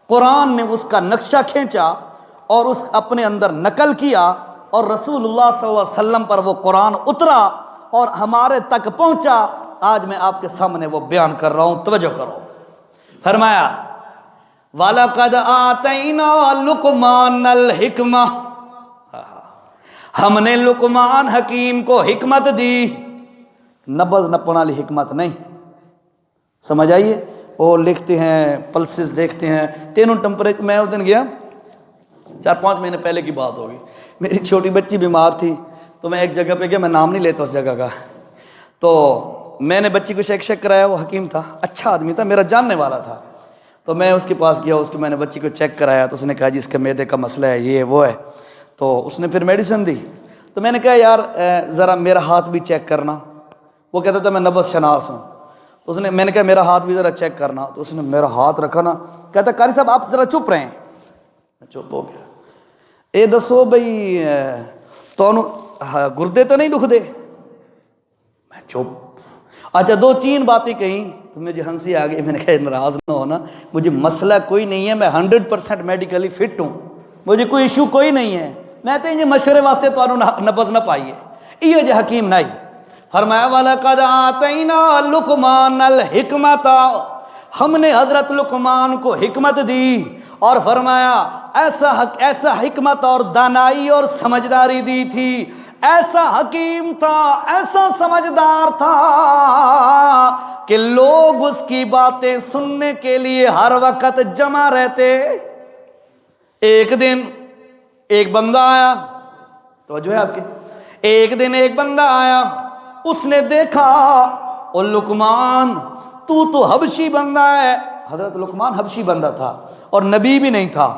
قرآن نے اس کا نقشہ کھینچا اور اس اپنے اندر نقل کیا، اور رسول اللہ صلی اللہ علیہ وسلم پر وہ قرآن اترا اور ہمارے تک پہنچا. آج میں آپ کے سامنے وہ بیان کر رہا ہوں، توجہ کرو. فرمایا وَلَقَدْ آتَيْنَا لُقْمَانَ الْحِكْمَةَ، ہم نے لقمان حکیم کو حکمت دی. نبض نپنے والی حکمت نہیں. سمجھ آئیے؟ وہ لکھتے ہیں، پلسز دیکھتے ہیں، تینوں ٹمپریچر. میں اس دن گیا، 4-5 مہینے پہلے کی بات ہوگی، میری چھوٹی بچی بیمار تھی، تو میں ایک جگہ پہ گیا، میں نام نہیں لیتا اس جگہ کا. تو میں نے بچی کو چیک کرایا، وہ حکیم تھا، اچھا آدمی تھا، میرا جاننے والا تھا. تو میں اس کے پاس گیا، اس کو میں نے بچی کو چیک کرایا، تو اس نے کہا جی اس کے معدے کا مسئلہ ہے، یہ وہ ہے. تو اس نے پھر میڈیسن دی. تو میں نے کہا یار ذرا میرا ہاتھ بھی چیک کرنا. وہ کہتا تھا میں نبض شناس ہوں. اس نے، میں نے کہا میرا ہاتھ بھی ذرا چیک کرنا. تو اس نے میرا ہاتھ رکھا نا، کہتا قاری صاحب آپ ذرا چپ رہیں. میں چپ ہو گیا. اے دسو بھئی تو گردے تو نہیں دکھ دے؟ میں چپ. اچھا 2-3 باتیں کہیں تو مجھے ہنسی آ گئی. میں نے کہا ناراض نہ ہونا، مجھے مسئلہ کوئی نہیں ہے، میں 100% میڈیکلی فٹ ہوں، مجھے کوئی ایشو کوئی نہیں ہے. میں تو یہ مشورے واسطے تو نبض نہ پائیے. یہ جو حکیم نہیں فرمایا وَلَقَدْ آتَيْنَا لُقْمَانَ الْحِكْمَةَ، ہم نے حضرت لقمان کو حکمت دی، اور فرمایا ایسا حکمت اور دانائی اور سمجھداری دی تھی. ایسا حکیم تھا، ایسا سمجھدار تھا کہ لوگ اس کی باتیں سننے کے لیے ہر وقت جمع رہتے. ایک دن ایک بندہ آیا، توجہ ہے آپ کی، ایک دن ایک بندہ آیا، اس نے دیکھا او لقمان تو حبشی بندہ ہے. حضرت لقمان حبشی بندہ تھا اور نبی بھی نہیں تھا،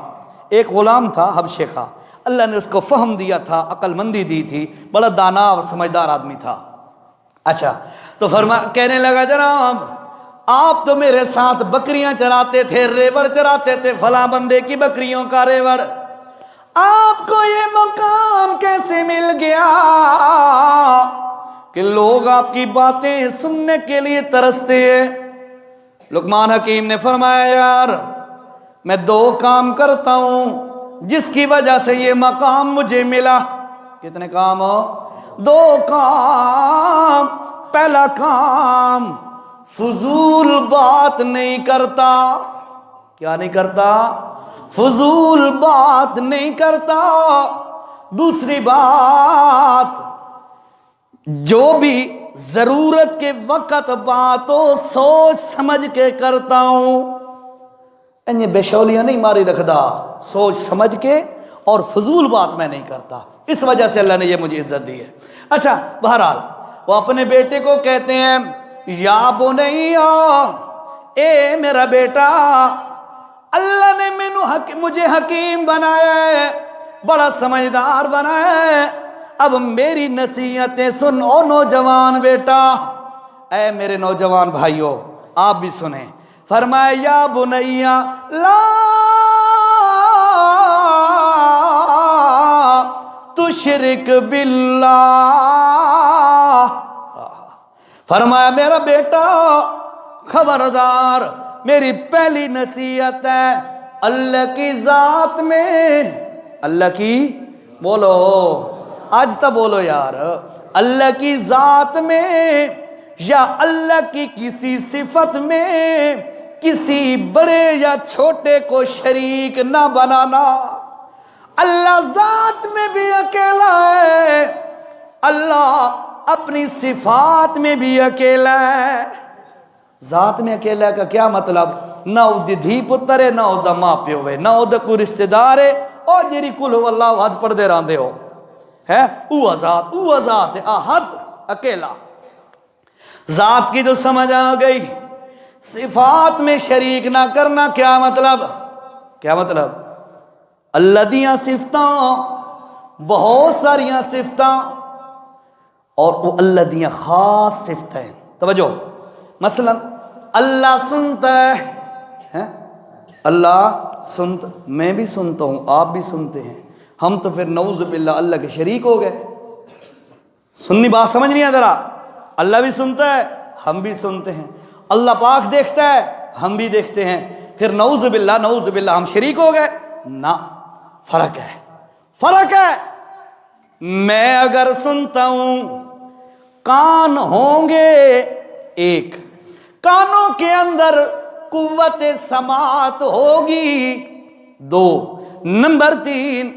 ایک غلام تھا حبشے کا. اللہ نے اس کو فہم دیا تھا، عقل مندی دی تھی، بڑا دانا اور سمجھدار آدمی تھا. اچھا تو کہنے لگا جناب آپ تو میرے ساتھ بکریاں چراتے تھے، ریوڑ چراتے تھے، فلاں بندے کی بکریوں کا ریوڑ، آپ کو یہ مقام کیسے مل گیا کہ لوگ آپ کی باتیں سننے کے لیے ترستے ہیں؟ لقمان حکیم نے فرمایا یار میں 2 کام کرتا ہوں جس کی وجہ سے یہ مقام مجھے ملا. کتنے کام ہو؟ 2 کام. پہلا کام فضول بات نہیں کرتا. کیا نہیں کرتا؟ فضول بات نہیں کرتا. دوسری بات جو بھی ضرورت کے وقت بات ہو سوچ سمجھ کے کرتا ہوں. انہیں بے شولیاں نہیں ماری رکھدا، سوچ سمجھ کے اور فضول بات میں نہیں کرتا. اس وجہ سے اللہ نے یہ مجھے عزت دی ہے. اچھا بہرحال وہ اپنے بیٹے کو کہتے ہیں یا بنیا، اے میرا بیٹا، اللہ نے مجھے حکیم بنایا ہے، بڑا سمجھدار بنایا ہے. اب میری نصیحتیں سن او نوجوان بیٹا. اے میرے نوجوان بھائیوں آپ بھی سنیں. فرمایا یا بنیا لا تشرک باللہ. فرمایا میرا بیٹا خبردار، میری پہلی نصیحت ہے اللہ کی ذات میں. اللہ کی بولو، آج تک بولو یار. اللہ کی ذات میں یا اللہ کی کسی صفت میں کسی بڑے یا چھوٹے کو شریک نہ بنانا. اللہ ذات میں بھی اکیلا ہے، اللہ اپنی صفات میں بھی اکیلا ہے. ذات میں اکیلا کا کیا مطلب؟ نہ ادی دھی پتر ہے، نہ ادا ماں پیو ہے، نہ ادا کوئی رشتہ دار ہے، اور جیری کل واللہ احد پڑھ دے راندے ہو ہے. او ذات ہے احد اکیلا. ذات کی جو سمجھ آ گئی. صفات میں شریک نہ کرنا کیا مطلب؟ کیا مطلب؟ اللہ دیاں صفتاں بہت ساریاں صفتاں اور وہ اللہ دیاں خاص صفتیں. توجہ، مثلا اللہ سنتا ہے. اللہ سنتا، میں بھی سنتا ہوں، آپ بھی سنتے ہیں. ہم تو پھر نعوذ باللہ اللہ کے شریک ہو گئے. سننی بات سمجھ نہیں ہے ذرا. اللہ بھی سنتا ہے، ہم بھی سنتے ہیں. اللہ پاک دیکھتا ہے، ہم بھی دیکھتے ہیں. پھر نعوذ باللہ ہم شریک ہو گئے؟ نہ، فرق ہے، فرق ہے. میں اگر سنتا ہوں، کان ہوں گے ایک، کانوں کے اندر قوت سماعت ہوگی 2. نمبر 3،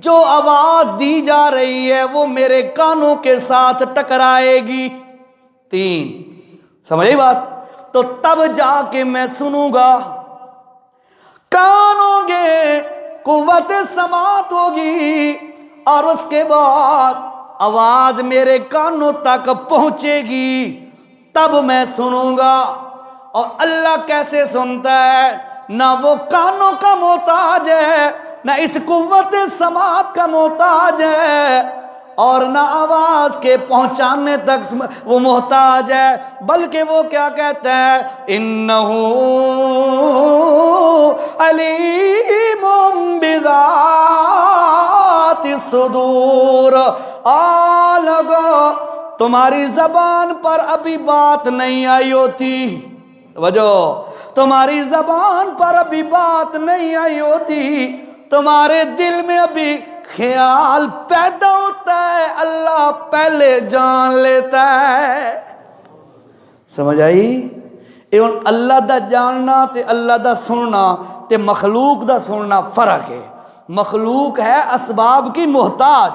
جو آواز دی جا رہی ہے وہ میرے کانوں کے ساتھ ٹکرائے گی. 3. سمجھے بات؟ تو تب جا کے میں سنوں گا. کان ہوں گے، قوت سماعت ہوگی، اور اس کے بعد آواز میرے کانوں تک پہنچے گی، تب میں سنوں گا. اور اللہ کیسے سنتا ہے؟ نہ وہ کانوں کا محتاج ہے، نہ اس قوت سماعت کا محتاج ہے، اور نہ آواز کے پہنچانے تک وہ محتاج ہے. بلکہ وہ کیا کہتا ہے؟ انہو علیم بذات الصدور. لگو تمہاری زبان پر ابھی بات نہیں آئی ہوتی. وجہ تمہاری زبان پر ابھی بات نہیں آئی ہوتی، تمہارے دل میں ابھی خیال پیدا ہوتا ہے، اللہ پہلے جان لیتا ہے. سمجھ آئی؟ ایون اللہ دا جاننا تے اللہ دا سننا تے مخلوق دا سننا فرق ہے. مخلوق ہے اسباب کی محتاج،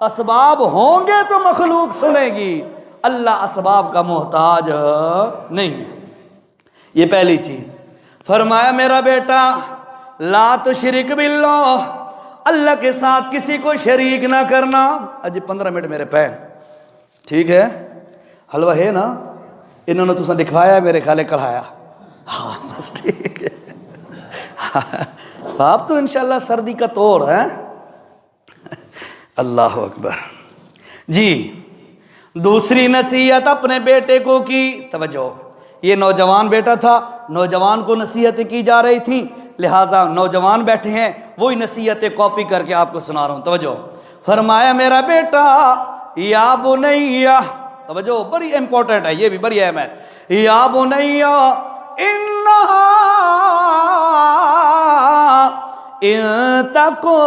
اسباب ہوں گے تو مخلوق سنے گی. اللہ اسباب کا محتاج نہیں. یہ پہلی چیز. فرمایا میرا بیٹا لا تشرک باللہ، اللہ کے ساتھ کسی کو شریک نہ کرنا. اج 15 منٹ میرے پین ٹھیک ہے. حلوہ ہے نا، انہوں نے تسا دکھوایا میرے خیال کڑھایا. ہاں بس ٹھیک ہے. آپ تو انشاءاللہ سردی کا توڑ ہے. اللہ اکبر. جی دوسری نصیحت اپنے بیٹے کو کی. توجہ، یہ نوجوان بیٹا تھا، نوجوان کو نصیحتیں کی جا رہی تھیں، لہٰذا نوجوان بیٹھے ہیں وہی نصیحتیں کاپی کر کے آپ کو سنا رہا ہوں. توجہ. فرمایا میرا بیٹا یا بنیا، توجہ بڑی امپورٹنٹ ہے، یہ بھی بڑی اہم ہے. یا بنیا انہا ان تکو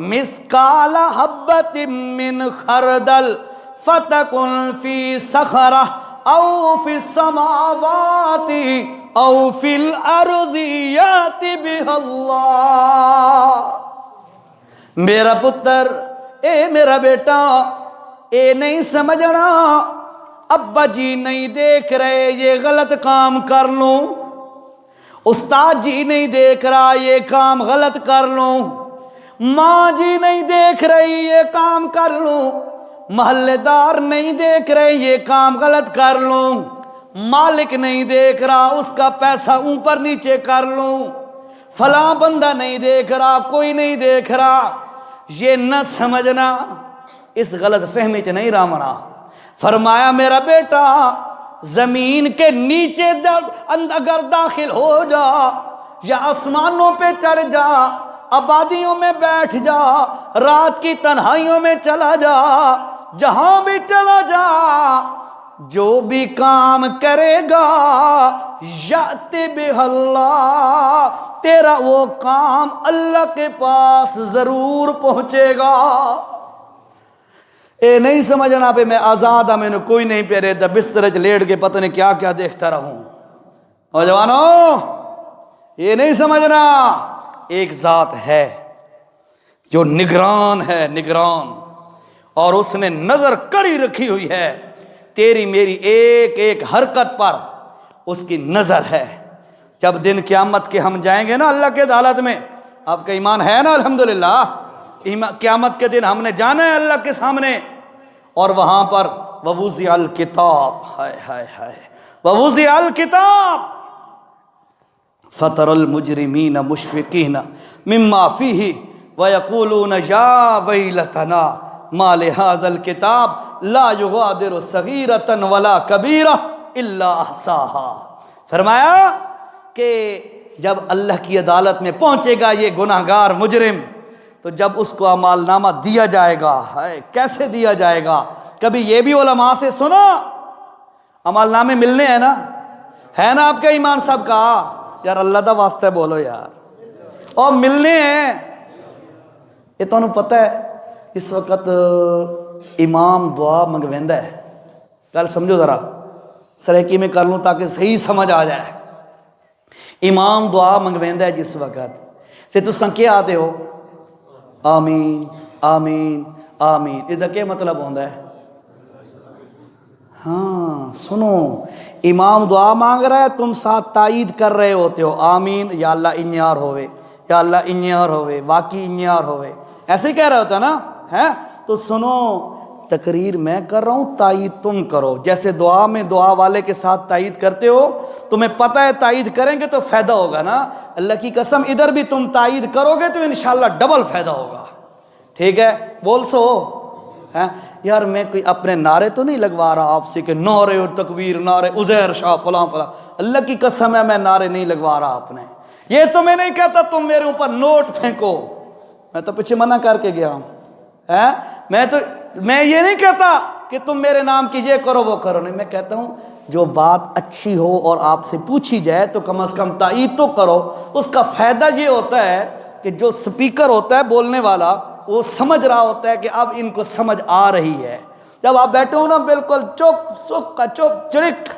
مسقال حبۃ من خردل فتکن فی صخرہ او فی السماوات او فی الارض یات بہا اللہ۔ میرا پتر، اے میرا بیٹا، اے نہیں سمجھنا ابا جی نہیں دیکھ رہے یہ غلط کام کر لوں، استاد جی نہیں دیکھ رہا یہ کام غلط کر لوں، ماں جی نہیں دیکھ رہی یہ کام کر لوں، محلے دار نہیں دیکھ رہے یہ کام غلط کر لوں، مالک نہیں دیکھ رہا اس کا پیسہ اوپر نیچے کر لوں، فلاں بندہ نہیں دیکھ رہا، کوئی نہیں دیکھ رہا، یہ نہ سمجھنا اس غلط فہمی چ نہیں رامنا۔ فرمایا میرا بیٹا زمین کے نیچے اگر داخل ہو جا یا آسمانوں پہ چڑھ جا، آبادیوں میں بیٹھ جا، رات کی تنہائیوں میں چلا جا، جہاں بھی چلا جا، جو بھی کام کرے گا یأت بہ اللہ، تیرا وہ کام اللہ کے پاس ضرور پہنچے گا۔ اے نہیں سمجھنا پہ میں آزاد ہوں، میں نے کوئی نہیں پہ رہتا، بستر چ لیٹ کے پتہ نہیں کیا کیا دیکھتا رہوں۔ نوجوانوں یہ نہیں سمجھنا ایک ذات ہے جو نگران ہے، نگران، اور اس نے نظر کڑی رکھی ہوئی ہے تیری میری ایک ایک حرکت پر، اس کی نظر ہے۔ جب دن قیامت کے ہم جائیں گے نا اللہ کے عدالت میں، آپ کا ایمان ہے نا الحمدللہ، قیامت کے دن ہم نے جانا ہے اللہ کے سامنے، اور وہاں پر ووضع الکتاب، ہائے ہائے ہائے، ووضع الکتاب فتر المجرمین مشفقین مما فیہ ویقولون یا ویلتنا ما لہذا الکتاب لا یغادر صغیرۃ ولا کبیرہ الا احصاہا۔ فرمایا کہ جب اللہ کی عدالت میں پہنچے گا یہ گناہگار مجرم، تو جب اس کو اعمال نامہ دیا جائے گا، کیسے دیا جائے گا؟ کبھی یہ بھی علماء سے سنا؟ اعمال نامے ملنے ہیں نا، ہے نا آپ کا ایمان سب کا؟ یار اللہ دا واسطہ بولو یار، اور ملنے ہیں۔ یہ تو انہوں پتہ ہے اس وقت امام دعا منگویندا ہے، گل سمجھو ذرا، سریکی میں کر لوں تاکہ صحیح سمجھ آ جائے۔ امام دعا منگویندا ہے جس وقت، تے تساں کیا آتے ہو؟ آمین آمین آمین، ادھر کیا مطلب ہوتا ہے؟ ہاں سنو، امام دعا مانگ رہا ہے، تم ساتھ تائید کر رہے ہوتے ہو، آمین یا اللہ انیار ہوئے، یا اللہ انیار ہوئے، واقعی انیار ہوئے، ایسے ہی کہہ رہا ہوتا نا، ہے؟ تو سنو، تقریر میں کر رہا ہوں، تائید تم کرو، جیسے دعا میں دعا والے کے ساتھ تائید کرتے ہو، تمہیں پتہ ہے تائید کریں گے تو فائدہ ہوگا نا، اللہ کی قسم ادھر بھی تم تائید کرو گے تو انشاءاللہ ڈبل فائدہ ہوگا، ٹھیک ہے؟ بول سو ہے یار، میں کوئی اپنے نعرے تو نہیں لگوا رہا آپ سے کہ نعرے اور تکبیر، نعرے عزیر شاہ فلاں فلاں، اللہ کی قسم ہے میں نعرے نہیں لگوا رہا اپنے، یہ تو میں نہیں کہتا تم میرے اوپر نوٹ پھینکو، میں تو پیچھے منع کر کے گیا ہوں، میں یہ نہیں کہتا کہ تم میرے نام کی یہ کرو وہ کرو، نہیں، میں کہتا ہوں جو بات اچھی ہو اور آپ سے پوچھی جائے تو کم از کم تائید تو کرو۔ اس کا فائدہ یہ ہوتا ہے کہ جو سپیکر ہوتا ہے بولنے والا وہ سمجھ رہا ہوتا ہے کہ اب ان کو سمجھ آ رہی ہے۔ جب آپ بیٹھے ہو نا بالکل چپ سکھ کا چپ چڑک،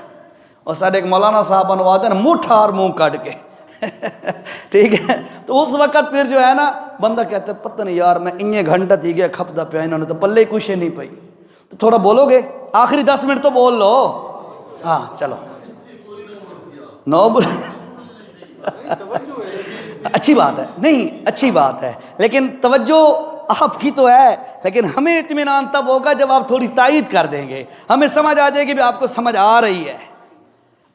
اور سارے ایک مولانا صاحب بنواتے ہیں نا منہ ٹھار منہ کٹ کے ٹھیک ہے، تو اس وقت پھر جو ہے نا بندہ کہتا ہے پتہ نہیں یار میں انہیں گھنٹہ تھی گیا کھپتا پیا، انہوں نے تو پلے ہی کچھ نہیں پئی، تو تھوڑا بولو گے، آخری 10 منٹ تو بول لو، ہاں چلو نو اچھی بات ہے، نہیں اچھی بات ہے، لیکن توجہ آپ کی تو ہے، لیکن ہمیں اطمینان تب ہوگا جب آپ تھوڑی تائید کر دیں گے، ہمیں سمجھ آ جائے گی بھی آپ کو سمجھ آ رہی ہے۔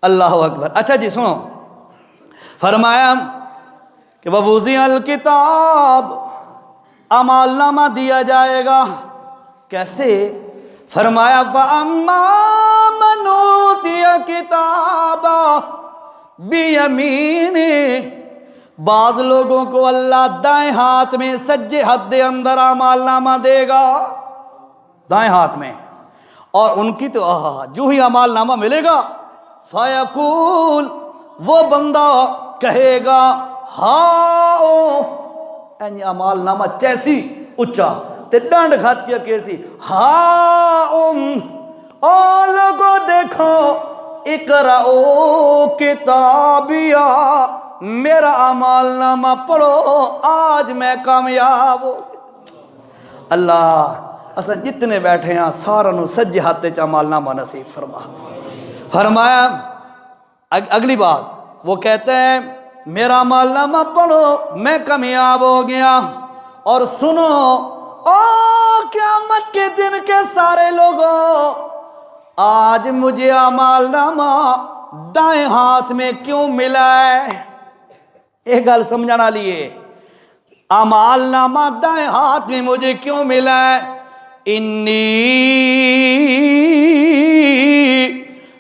اللہ اکبر۔ اچھا جی سنو، فرمایا کہ ووضع الکتاب، اعمال نامہ دیا جائے گا، کیسے؟ فرمایا فَأَمَّا مَنْ أُوتِيَ كِتَابَهُ بِيَمِينِهِ، بعض لوگوں کو اللہ دائیں ہاتھ میں سجے حد اندر اعمال نامہ دے گا، دائیں ہاتھ میں، اور ان کی تو جو ہی اعمال نامہ ملے گا فَيَقُول، وہ بندہ کہے گا ہاؤ این اعمال نامہ چیسی اچھا تے ڈانڈ کھات کیا کیسی ہاؤ او لوگو دیکھو اقرأو کتابیا میرا اعمال نامہ پڑھو آج میں کامیاب ہو اللہ اساں جتنے بیٹھے ہیں سارا نو سجے ہاتھے چا اعمال نامہ نصیب فرمایا اگلی بات وہ کہتے ہیں میرا اعمال نامہ پڑھو میں کامیاب ہو گیا اور سنو او قیامت کے دن کے سارے لوگوں آج مجھے اعمال نامہ دائیں ہاتھ میں کیوں ملا ہے ایک گل سمجھانا لیے اعمال نامہ دائیں ہاتھ میں مجھے کیوں ملا ہے انی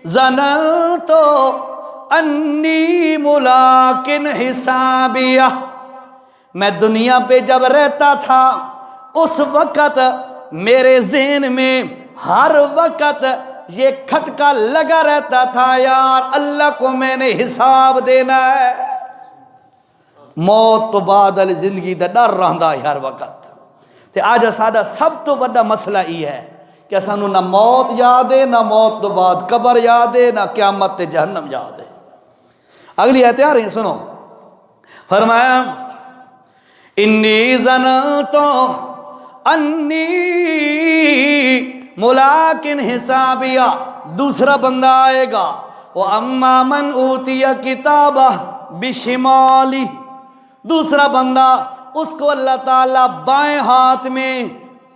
ظننت انی ملاقن حسابیہ میں دنیا پہ جب رہتا تھا اس وقت میرے ذہن میں ہر وقت یہ کھٹکا لگا رہتا تھا یار اللہ کو میں نے حساب دینا ہے موت تو بعد والی زندگی دا ڈر رہندا ہے ہر وقت تے آج ساڈا سب تو بڑا مسئلہ یہ ہے کہ سانو نہ موت یاد ہے نہ موت تو بعد قبر یاد ہے نہ قیامت تے جہنم یاد ہے اگلی آیت آ رہی ہیں سنو فرمایا انی ظننت انی ملاقن حسابیہ دوسرا بندہ آئے گا وَأَمَّا مَنْ أُوتِيَ كِتَابَهُ بِشِمَالِهِ دوسرا بندہ اس کو اللہ تعالیٰ بائیں ہاتھ میں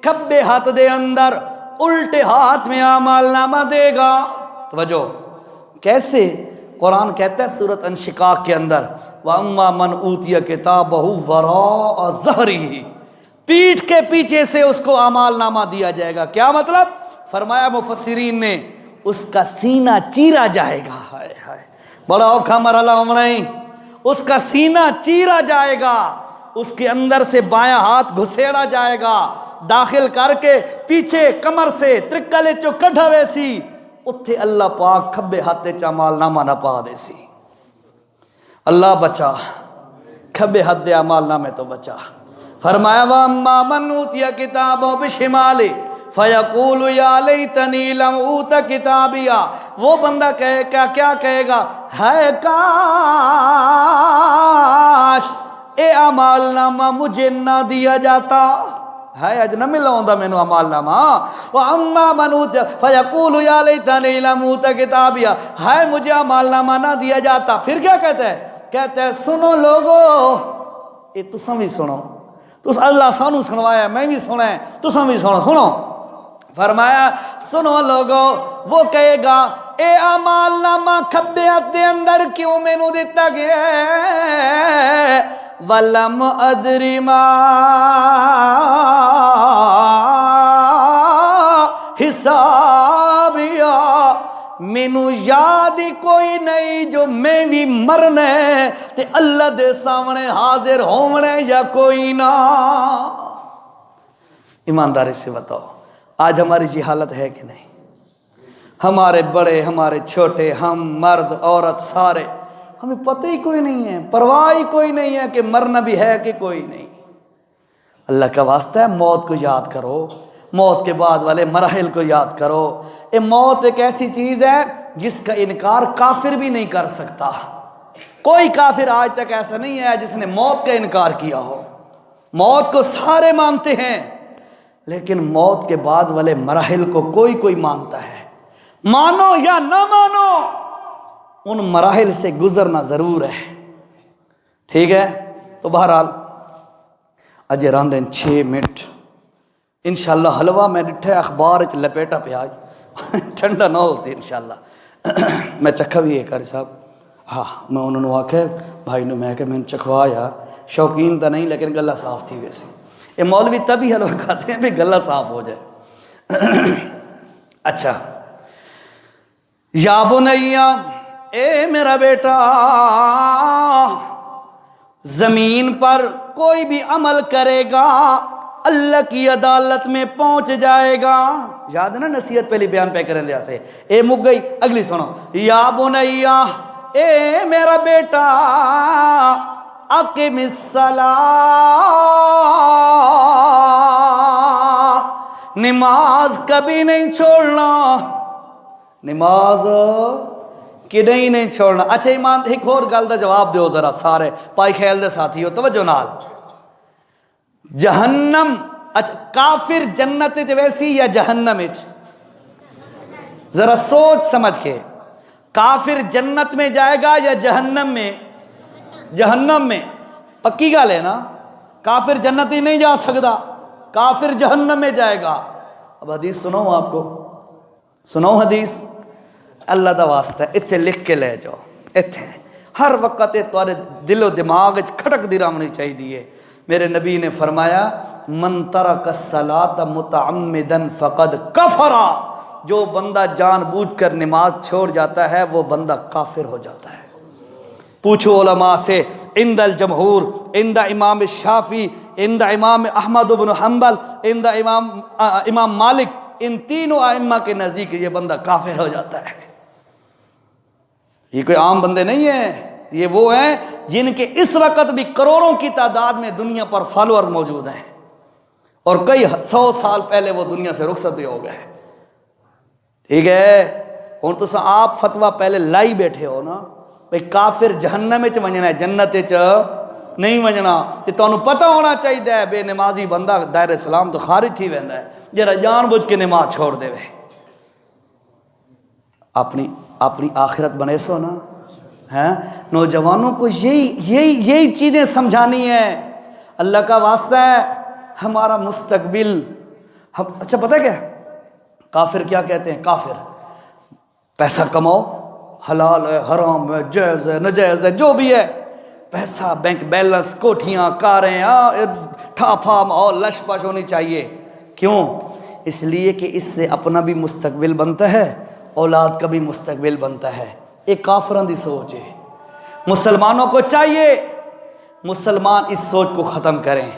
کھبے ہاتھ دے اندر الٹے ہاتھ میں اعمال نامہ دے گا توجہ کیسے قرآن کہتا ہے سورۃ انشقاق کے اندر وَأَمَّا مَنْ أُوتِيَ كِتَابَهُ وَرَاءَ ظَهْرِهِ پیٹھ کے پیچھے سے اس کو اعمال نامہ دیا جائے گا کیا مطلب فرمایا مفسرین نے اس کا سینہ چیرا جائے گا ہائے ہائے بڑا اوکھا مرحلہ ہمیں اس کا سینہ چیرا جائے گا اس کے اندر سے بایاں ہاتھ گھسیڑا جائے گا داخل کر کے پیچھے کمر سے ترکلے چو کڈھا ویسی اتھے اللہ پاک کھبے ہاتھے چا اعمال نامہ نہ پا دے سی اللہ بچا کھبے ہاتھ دے اعمال نامے تو بچا فرمایا وَأَمَّا مَنْ أُوتِيَ كِتَابَهُ بِشِمَالِهِ فَيَقُولُ يَا لَيْتَنِي لَمْ أُوتَ كِتَابِيَهْ وہ بندہ کیا کہے گا ہے کاش اے اعمال نامہ مجھے نہ دیا جاتا ہے اج نہ ملا ہوندا مینوں اعمال نامہ وَأَمَّا مَنْ أُوتِيَ فَيَقُولُ يَا لَيْتَنِي لَمْ أُوتَ كِتَابِيَهْ ہے مجھے اعمال نامہ نہ دیا جاتا پھر کیا کہتا ہے سنو لوگو اے تساں بھی سنو تو اللہ سانو سنوایا میں بھی سنا ہے تساں بھی سنو فرمایا سنو لوگو وہ کہے گا اے اعمال نامہ کھبے ہاتھ دے اندر کیوں مینوں دیتا گیا ہے وَلَمْ أَدْرِ مَا حسابیہ مینوں یاد ہی کوئی نہیں جو میں بھی مرنا ہے تے اللہ دے سامنے حاضر ہونے یا کوئی نہ ایمانداری سے بتاؤ آج ہماری یہ حالت ہے کہ نہیں ہمارے بڑے ہمارے چھوٹے ہم مرد عورت سارے ہمیں پتہ ہی کوئی نہیں ہے پرواہ ہی کوئی نہیں ہے کہ مرنا بھی ہے کہ کوئی نہیں اللہ کا واسطہ ہے موت کو یاد کرو موت کے بعد والے مراحل کو یاد کرو اے موت ایک ایسی چیز ہے جس کا انکار کافر بھی نہیں کر سکتا کوئی کافر آج تک ایسا نہیں ہے جس نے موت کا انکار کیا ہو موت کو سارے مانتے ہیں لیکن موت کے بعد والے مراحل کو کوئی مانتا ہے مانو یا نہ مانو ان مراحل سے گزرنا ضرور ہے ٹھیک ہے تو بہرحال اجے راندیں 6 منٹ انشاءاللہ حلوہ میں ڈٹھے اخبار لپیٹا پہ آج ٹھنڈا نہ ہو سی انشاءاللہ میں چکھا بھی ہے کاری صاحب ہاں میں انہوں نے آکھے بھائی نے میں کہ میں نے چکھوا یار شوقین تا نہیں لیکن گلہ صاف تھی ویسے یہ مولوی تبھی حلوہ کھاتے ہیں بھی گلہ صاف ہو جائے اچھا یا بنیا اے میرا بیٹا زمین پر کوئی بھی عمل کرے گا اللہ کی عدالت میں پہنچ جائے گا یاد ہے نا نصیحت پہلی بیان پہ کریں دیا سے اے مک گئی اگلی سنو یا بنیا اے میرا بیٹا اقم الصلاۃ، نماز کبھی نہیں چھوڑنا، نماز کہ نہیں چھوڑنا۔ اچھا ایمان ایک اور گل دا جواب دیو ذرا سارے پائی خیال دے ساتھیو توجہ نال، جہنم اچھا کافر جنت وچ ویسی یا جہنم وچ؟ ذرا سوچ سمجھ کے، کافر جنت میں جائے گا یا جہنم میں؟ جہنم میں، پکی گل ہے نا، کافر جنت ہی نہیں جا سکتا، کافر جہنم میں جائے گا۔ اب حدیث سناؤں آپ کو، سناؤں حدیث؟ اللہ دا واسطہ ہے اتھے لکھ کے لے جاؤ، اتھے ہر وقت تمہارے دل و دماغ کھٹک دی رہنی چاہیے۔ میرے نبی نے فرمایا من ترک الصلاۃ متعمدا فقد کفر، جو بندہ جان بوجھ کر نماز چھوڑ جاتا ہے وہ بندہ کافر ہو جاتا ہے۔ پوچھو علماء سے، عند الجمہور، عند امام الشافعی، عند امام احمد بن حنبل، عند امام مالک، ان تینوں ائمہ کے نزدیک یہ بندہ کافر ہو جاتا ہے۔ یہ کوئی عام بندے نہیں ہیں، یہ وہ ہیں جن کے اس وقت بھی کروڑوں کی تعداد میں دنیا پر فالوور موجود ہیں، اور کئی 100 سال پہلے وہ دنیا سے رخصت بھی ہو گئے۔ ٹھیک ہے، ہوں تو آپ فتویٰ پہلے لائی بیٹھے ہو نا بھئی کافر جہنم وچ ونجنا ہے، جنت وچ نہیں ونجنا، تے تانوں پتہ ہونا چاہیے بے نمازی بندہ دائر اسلام تو خارج تھی ویندا ہے جڑا جان بوجھ کے نماز چھوڑ دے وے۔ اپنی آخرت بنے سو نا، ہیں نوجوانوں کو یہی چیزیں سمجھانی ہے۔ اللہ کا واسطہ ہے ہمارا مستقبل اچھا پتہ کیا کافر کیا کہتے ہیں؟ کافر پیسہ کماؤ، حلال ہے حرام ہے جائز ہے ناجائز ہے جو بھی ہے، پیسہ بینک بیلنس کوٹھیاں کاریں ٹھاپا ماحول لش پش ہونی چاہیے۔ کیوں؟ اس لیے کہ اس سے اپنا بھی مستقبل بنتا ہے، اولاد کا بھی مستقبل بنتا ہے۔ ایک کافران دی سوچ ہے، مسلمانوں کو چاہیے مسلمان اس سوچ کو ختم کریں۔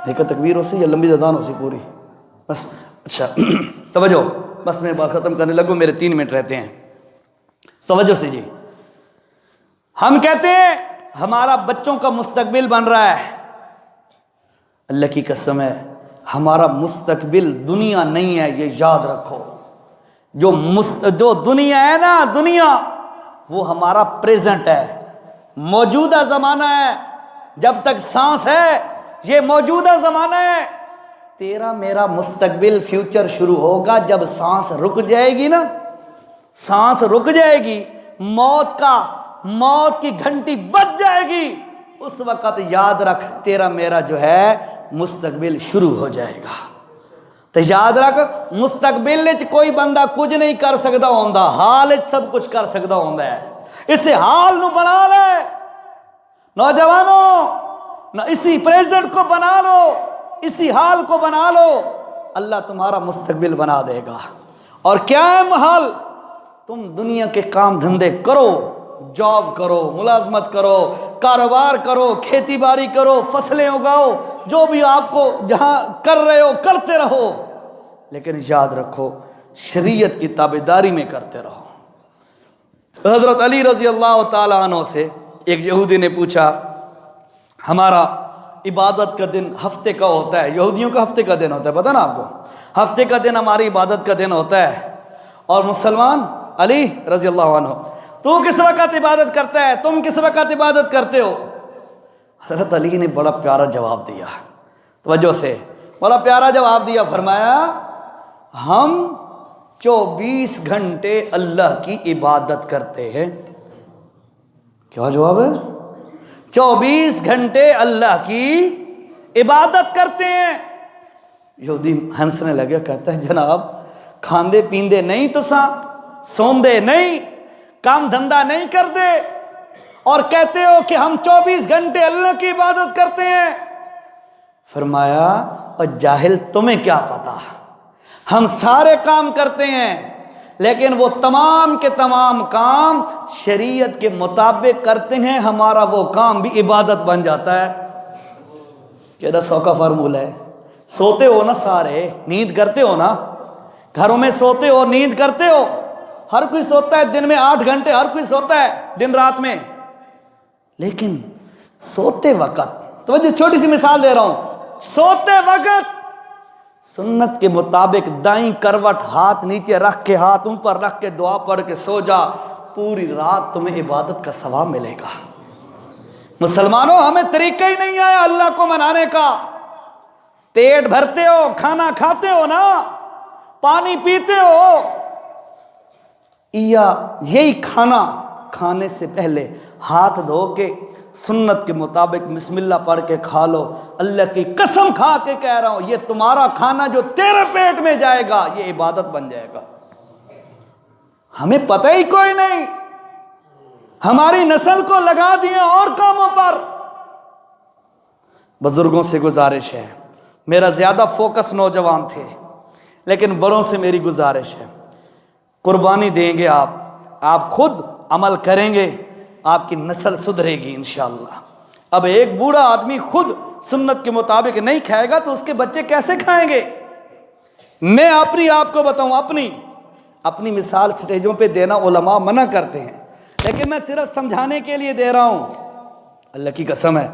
دیکھو تکبیر ہو سی یا لمبی زدان ہو سی پوری؟ بس اچھا توجہ، بس میں بات ختم کرنے لگوں، میرے 3 منٹ رہتے ہیں، توجہ سے جی۔ ہم کہتے ہیں ہمارا بچوں کا مستقبل بن رہا ہے، اللہ کی قسم ہے ہمارا مستقبل دنیا نہیں ہے، یہ یاد رکھو۔ جو دنیا ہے نا، دنیا وہ ہمارا پریزنٹ ہے، موجودہ زمانہ ہے، جب تک سانس ہے یہ موجودہ زمانہ ہے۔ تیرا میرا مستقبل فیوچر شروع ہوگا جب سانس رک جائے گی نا، سانس رک جائے گی، موت کی گھنٹی بج جائے گی، اس وقت یاد رکھ تیرا میرا جو ہے مستقبل شروع ہو جائے گا۔ تو یاد رکھ مستقبل وچ کوئی بندہ کچھ نہیں کر سکتا ہوندا، حال وچ سب کچھ کر سکتا ہوندا ہے۔ اسے حال نو بنا لے نوجوانوں، اسی پریزنٹ کو بنا لو، اسی حال کو بنا لو، اللہ تمہارا مستقبل بنا دے گا۔ اور کیا ہے محال؟ تم دنیا کے کام دھندے کرو، جاب کرو، ملازمت کرو، کاروبار کرو، کھیتی باڑی کرو، فصلیں اگاؤ، جو بھی آپ کو جہاں کر رہے ہو کرتے رہو، لیکن یاد رکھو شریعت کی تابعداری میں کرتے رہو۔ حضرت علی رضی اللہ تعالیٰ عنہ سے ایک یہودی نے پوچھا ہمارا عبادت کا دن ہفتے کا ہوتا ہے، یہودیوں کا ہفتے کا دن ہوتا ہے، پتہ نا آپ کو، ہفتے کا دن ہماری عبادت کا دن ہوتا ہے، اور مسلمان علی رضی اللہ عنہ تو کس وقت عبادت کرتا ہے، تم کس وقت عبادت کرتے ہو؟ حضرت علی نے بڑا پیارا جواب دیا، توجہ سے بڑا پیارا جواب دیا، فرمایا ہم 24 گھنٹے اللہ کی عبادت کرتے ہیں۔ کیا جواب ہے؟ 24 گھنٹے اللہ کی عبادت کرتے ہیں۔ یہودی ہنسنے لگا، کہتا ہے جناب کھاندے پیندے نہیں تو سوندے نہیں، کام دھندہ نہیں کرتے، اور کہتے ہو کہ ہم 24 گھنٹے اللہ کی عبادت کرتے ہیں۔ فرمایا اور جاہل تمہیں کیا پتا، ہم سارے کام کرتے ہیں لیکن وہ تمام کے تمام کام شریعت کے مطابق کرتے ہیں، ہمارا وہ کام بھی عبادت بن جاتا ہے۔ کیا 100 کا فارمولہ ہے؟ سوتے ہو نا، سارے نیند کرتے ہو نا، گھروں میں سوتے ہو نیند کرتے ہو، ہر کوئی سوتا ہے دن میں 8 گھنٹے، ہر کوئی سوتا ہے دن رات میں، لیکن سوتے وقت، توجہ چھوٹی سی مثال دے رہا ہوں، سوتے وقت سنت کے مطابق دائیں کروٹ ہاتھ نیچے رکھ کے ہاتھ اوپر رکھ کے دعا پڑھ کے سو جا، پوری رات تمہیں عبادت کا ثواب ملے گا۔ مسلمانوں ہمیں طریقہ ہی نہیں آیا اللہ کو منانے کا۔ پیٹ بھرتے ہو، کھانا کھاتے ہو نا، پانی پیتے ہو، یا یہی کھانا کھانے سے پہلے ہاتھ دھو کے سنت کے مطابق بسم اللہ پڑھ کے کھا لو۔ اللہ کی قسم کھا کے کہہ رہا ہوں، یہ تمہارا کھانا جو تیرے پیٹ میں جائے گا یہ عبادت بن جائے گا۔ ہمیں پتہ ہی کوئی نہیں، ہماری نسل کو لگا دیا اور کاموں پر۔ بزرگوں سے گزارش ہے، میرا زیادہ فوکس نوجوان تھے، لیکن بڑوں سے میری گزارش ہے، قربانی دیں گے آپ خود عمل کریں گے، آپ کی نسل سدھرے گی انشاءاللہ۔ اب ایک بوڑھا آدمی خود سنت کے مطابق نہیں کھائے گا تو اس کے بچے کیسے کھائیں گے؟ میں آپ کو بتاؤں، اپنی مثال سٹیجوں پہ دینا علماء منع کرتے ہیں، لیکن میں صرف سمجھانے کے لیے دے رہا ہوں۔ اللہ کی قسم ہے،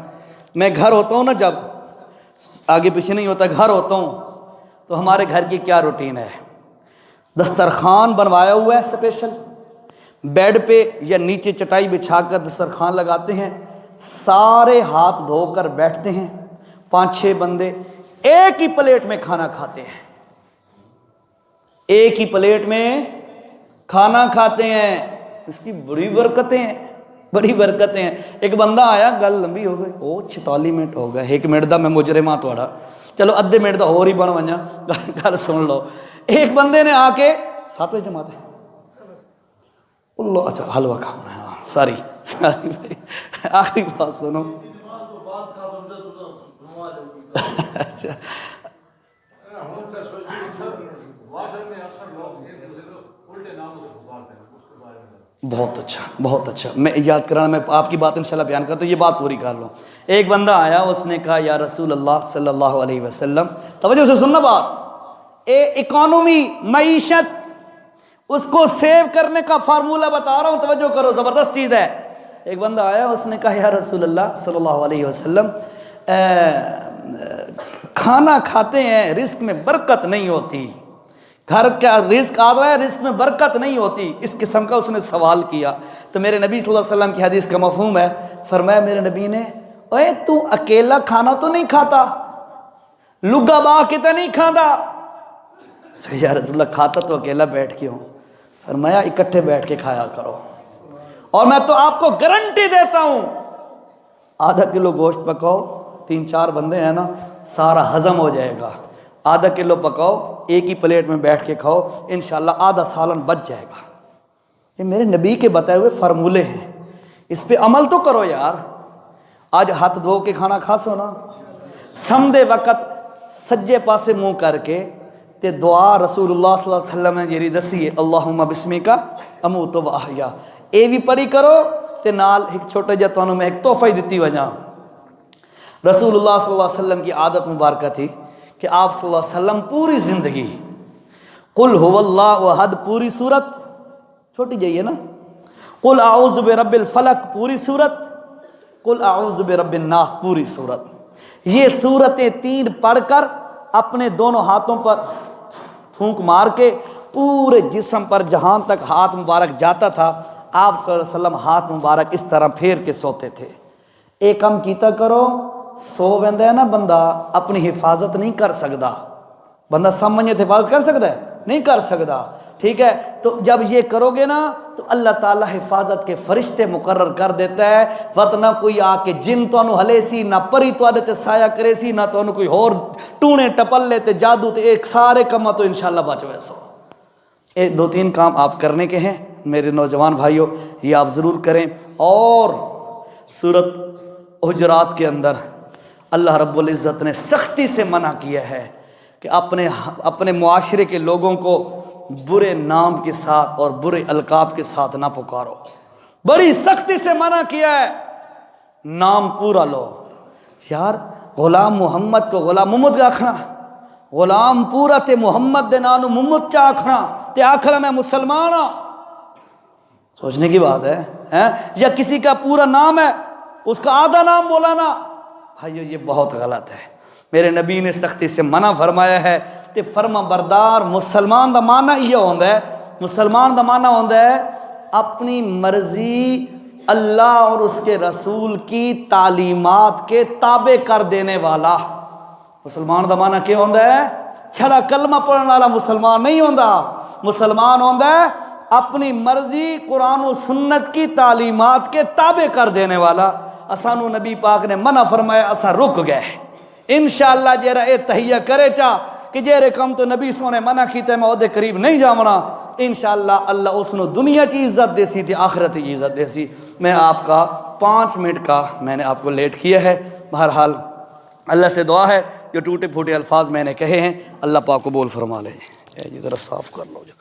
میں گھر ہوتا ہوں نا، جب آگے پیچھے نہیں ہوتا، گھر ہوتا ہوں تو ہمارے گھر کی کیا روٹین ہے، دسترخوان بنوایا ہوا ہے اسپیشل، بیڈ پہ یا نیچے چٹائی بچھا کر دسترخوان لگاتے ہیں، سارے ہاتھ دھو کر بیٹھتے ہیں، 5-6 بندے ایک ہی پلیٹ میں کھانا کھاتے ہیں، ایک ہی پلیٹ میں کھانا کھاتے ہیں۔ اس کی بڑی برکتیں ہیں۔ ایک بندہ آیا، گل لمبی ہو گئی، 46 منٹ ہو گئے، 1 منٹ دا میں مجرمہ توڑا، چلو ادھے منٹ دا اور ہی بن ونجا، گل سن لو۔ ایک بندے نے آ کے 7 بجے جماعت ہے، اللہ اچھا حلوہ کھانا ہے، ساری آخری بات سنو، اچھا بہت اچھا، میں یاد کرانا، میں آپ کی بات انشاءاللہ بیان کرتا ہوں، یہ بات پوری کر لو۔ ایک بندہ آیا، اس نے کہا یا رسول اللہ صلی اللہ علیہ وسلم، توجہ سے سننا بات، اکانومی معیشت، اس کو سیو کرنے کا فارمولہ بتا رہا ہوں، توجہ کرو، زبردست چیز ہے۔ ایک بندہ آیا، اس نے کہا یا رسول اللہ صلی اللہ علیہ وسلم، کھانا کھاتے ہیں، رزق میں برکت نہیں ہوتی، گھر کا رزق آ رہا ہے، رزق میں برکت نہیں ہوتی، اس قسم کا اس نے سوال کیا۔ تو میرے نبی صلی اللہ علیہ وسلم کی حدیث کا مفہوم ہے، فرمایا میرے نبی نے، اوے تو اکیلا کھانا تو نہیں کھاتا، لگا با کے تو نہیں کھاتا؟ یا رسول اللہ کھاتا تو اکیلا بیٹھ کے ہوں۔ فرمایا اکٹھے بیٹھ کے کھایا کرو، اور میں تو آپ کو گارنٹی دیتا ہوں، آدھا کلو گوشت پکاؤ، 3-4 بندے ہیں نا، سارا ہضم ہو جائے گا۔ آدھا کلو پکاؤ، ایک ہی پلیٹ میں بیٹھ کے کھاؤ، انشاءاللہ آدھا سالن بچ جائے گا۔ یہ میرے نبی کے بتائے ہوئے فارمولے ہیں، اس پہ عمل تو کرو یار۔ آج ہاتھ دھو کے کھانا کھا سو نا، سمدے وقت سجے پاسے منہ کر کے تے دعا رسول اللہ صلی اللہ علیہ وسلم نے جیری دسی ہے، اللہم بسمک اموت و احیا، اے بھی پڑھی کرو تے نال ایک چھوٹا جا تانوں میں ایک تحفہ ہی دتی وجاں۔ رسول اللہ صلی اللہ علیہ وسلم کی عادت مبارکہ تھی کہ آپ صلی اللہ علیہ وسلم پوری زندگی قل هو اللہ احد پوری صورت، چھوٹی جائیے نا، قل اعوذ برب الفلق پوری صورت، قل اعوذ برب الناس پوری صورت، یہ صورتیں 3 پڑھ کر اپنے دونوں ہاتھوں پر پھونک مار کے پورے جسم پر جہاں تک ہاتھ مبارک جاتا تھا، آپ صلی اللہ علیہ وسلم ہاتھ مبارک اس طرح پھیر کے سوتے تھے۔ ایک کام کیتا کرو، سو ویندا ہے نا بندہ، اپنی حفاظت نہیں کر سکتا، بندہ سامنے حفاظت کر سکتا ہے؟ نہیں کر سکتا، ٹھیک ہے؟ تو جب یہ کرو گے نا تو اللہ تعالیٰ حفاظت کے فرشتے مقرر کر دیتا ہے، ورنہ کوئی آ کے جن تانوں ہلے سی، نہ پری تواڈے تے سایہ کرے سی، نہ تانوں کوئی اور ٹونے ٹپل لے تے جادو تے، ایک سارے کام تو انشاءاللہ بچ ویسو۔ 2-3 کام آپ کرنے کے ہیں میرے نوجوان بھائیوں، یہ آپ ضرور کریں۔ اور سورۃ حجرات کے اندر اللہ رب العزت نے سختی سے منع کیا ہے کہ اپنے معاشرے کے لوگوں کو برے نام کے ساتھ اور برے القاب کے ساتھ نہ پکارو، بڑی سختی سے منع کیا ہے۔ نام پورا لو یار، غلام محمد کو غلام محمد آکھنا، غلام پورا تے محمد دے نانو محمد چا آکھنا تے آکھنا میں مسلمان ہاں، سوچنے کی بات ہے یا کسی کا پورا نام ہے اس کا آدھا نام بولانا، بھائیو یہ بہت غلط ہے۔ میرے نبی نے سختی سے منع فرمایا ہے کہ فرما بردار مسلمان دا معنی یہ ہوندا ہے، مسلمان دا معنی ہوندا ہے اپنی مرضی اللہ اور اس کے رسول کی تعلیمات کے تابع کر دینے والا۔ مسلمان دا معنی کیا ہوندا ہے؟ چھڑا کلمہ پڑھنے والا مسلمان نہیں ہوندا، مسلمان ہوندا ہے اپنی مرضی قرآن و سنت کی تعلیمات کے تابع کر دینے والا۔ اسانو نبی پاک نے منع فرمایا، اسا رک گئے۔ انشاءاللہ جیرا اے تہیہ کرے چا کہ جیرے کم تو نبی سونے منع کیتے میں عہدے قریب نہیں جاونا، انشاءاللہ اللہ اس نو دنیا چی عزت دے سی تھی آخرت کی عزت دے سی۔ میں آپ کا 5 منٹ کا میں نے آپ کو لیٹ کیا ہے، بہرحال اللہ سے دعا ہے جو ٹوٹے پھوٹے الفاظ میں نے کہے ہیں اللہ پاک قبول فرما لے۔ جی ذرا صاف کر لو جو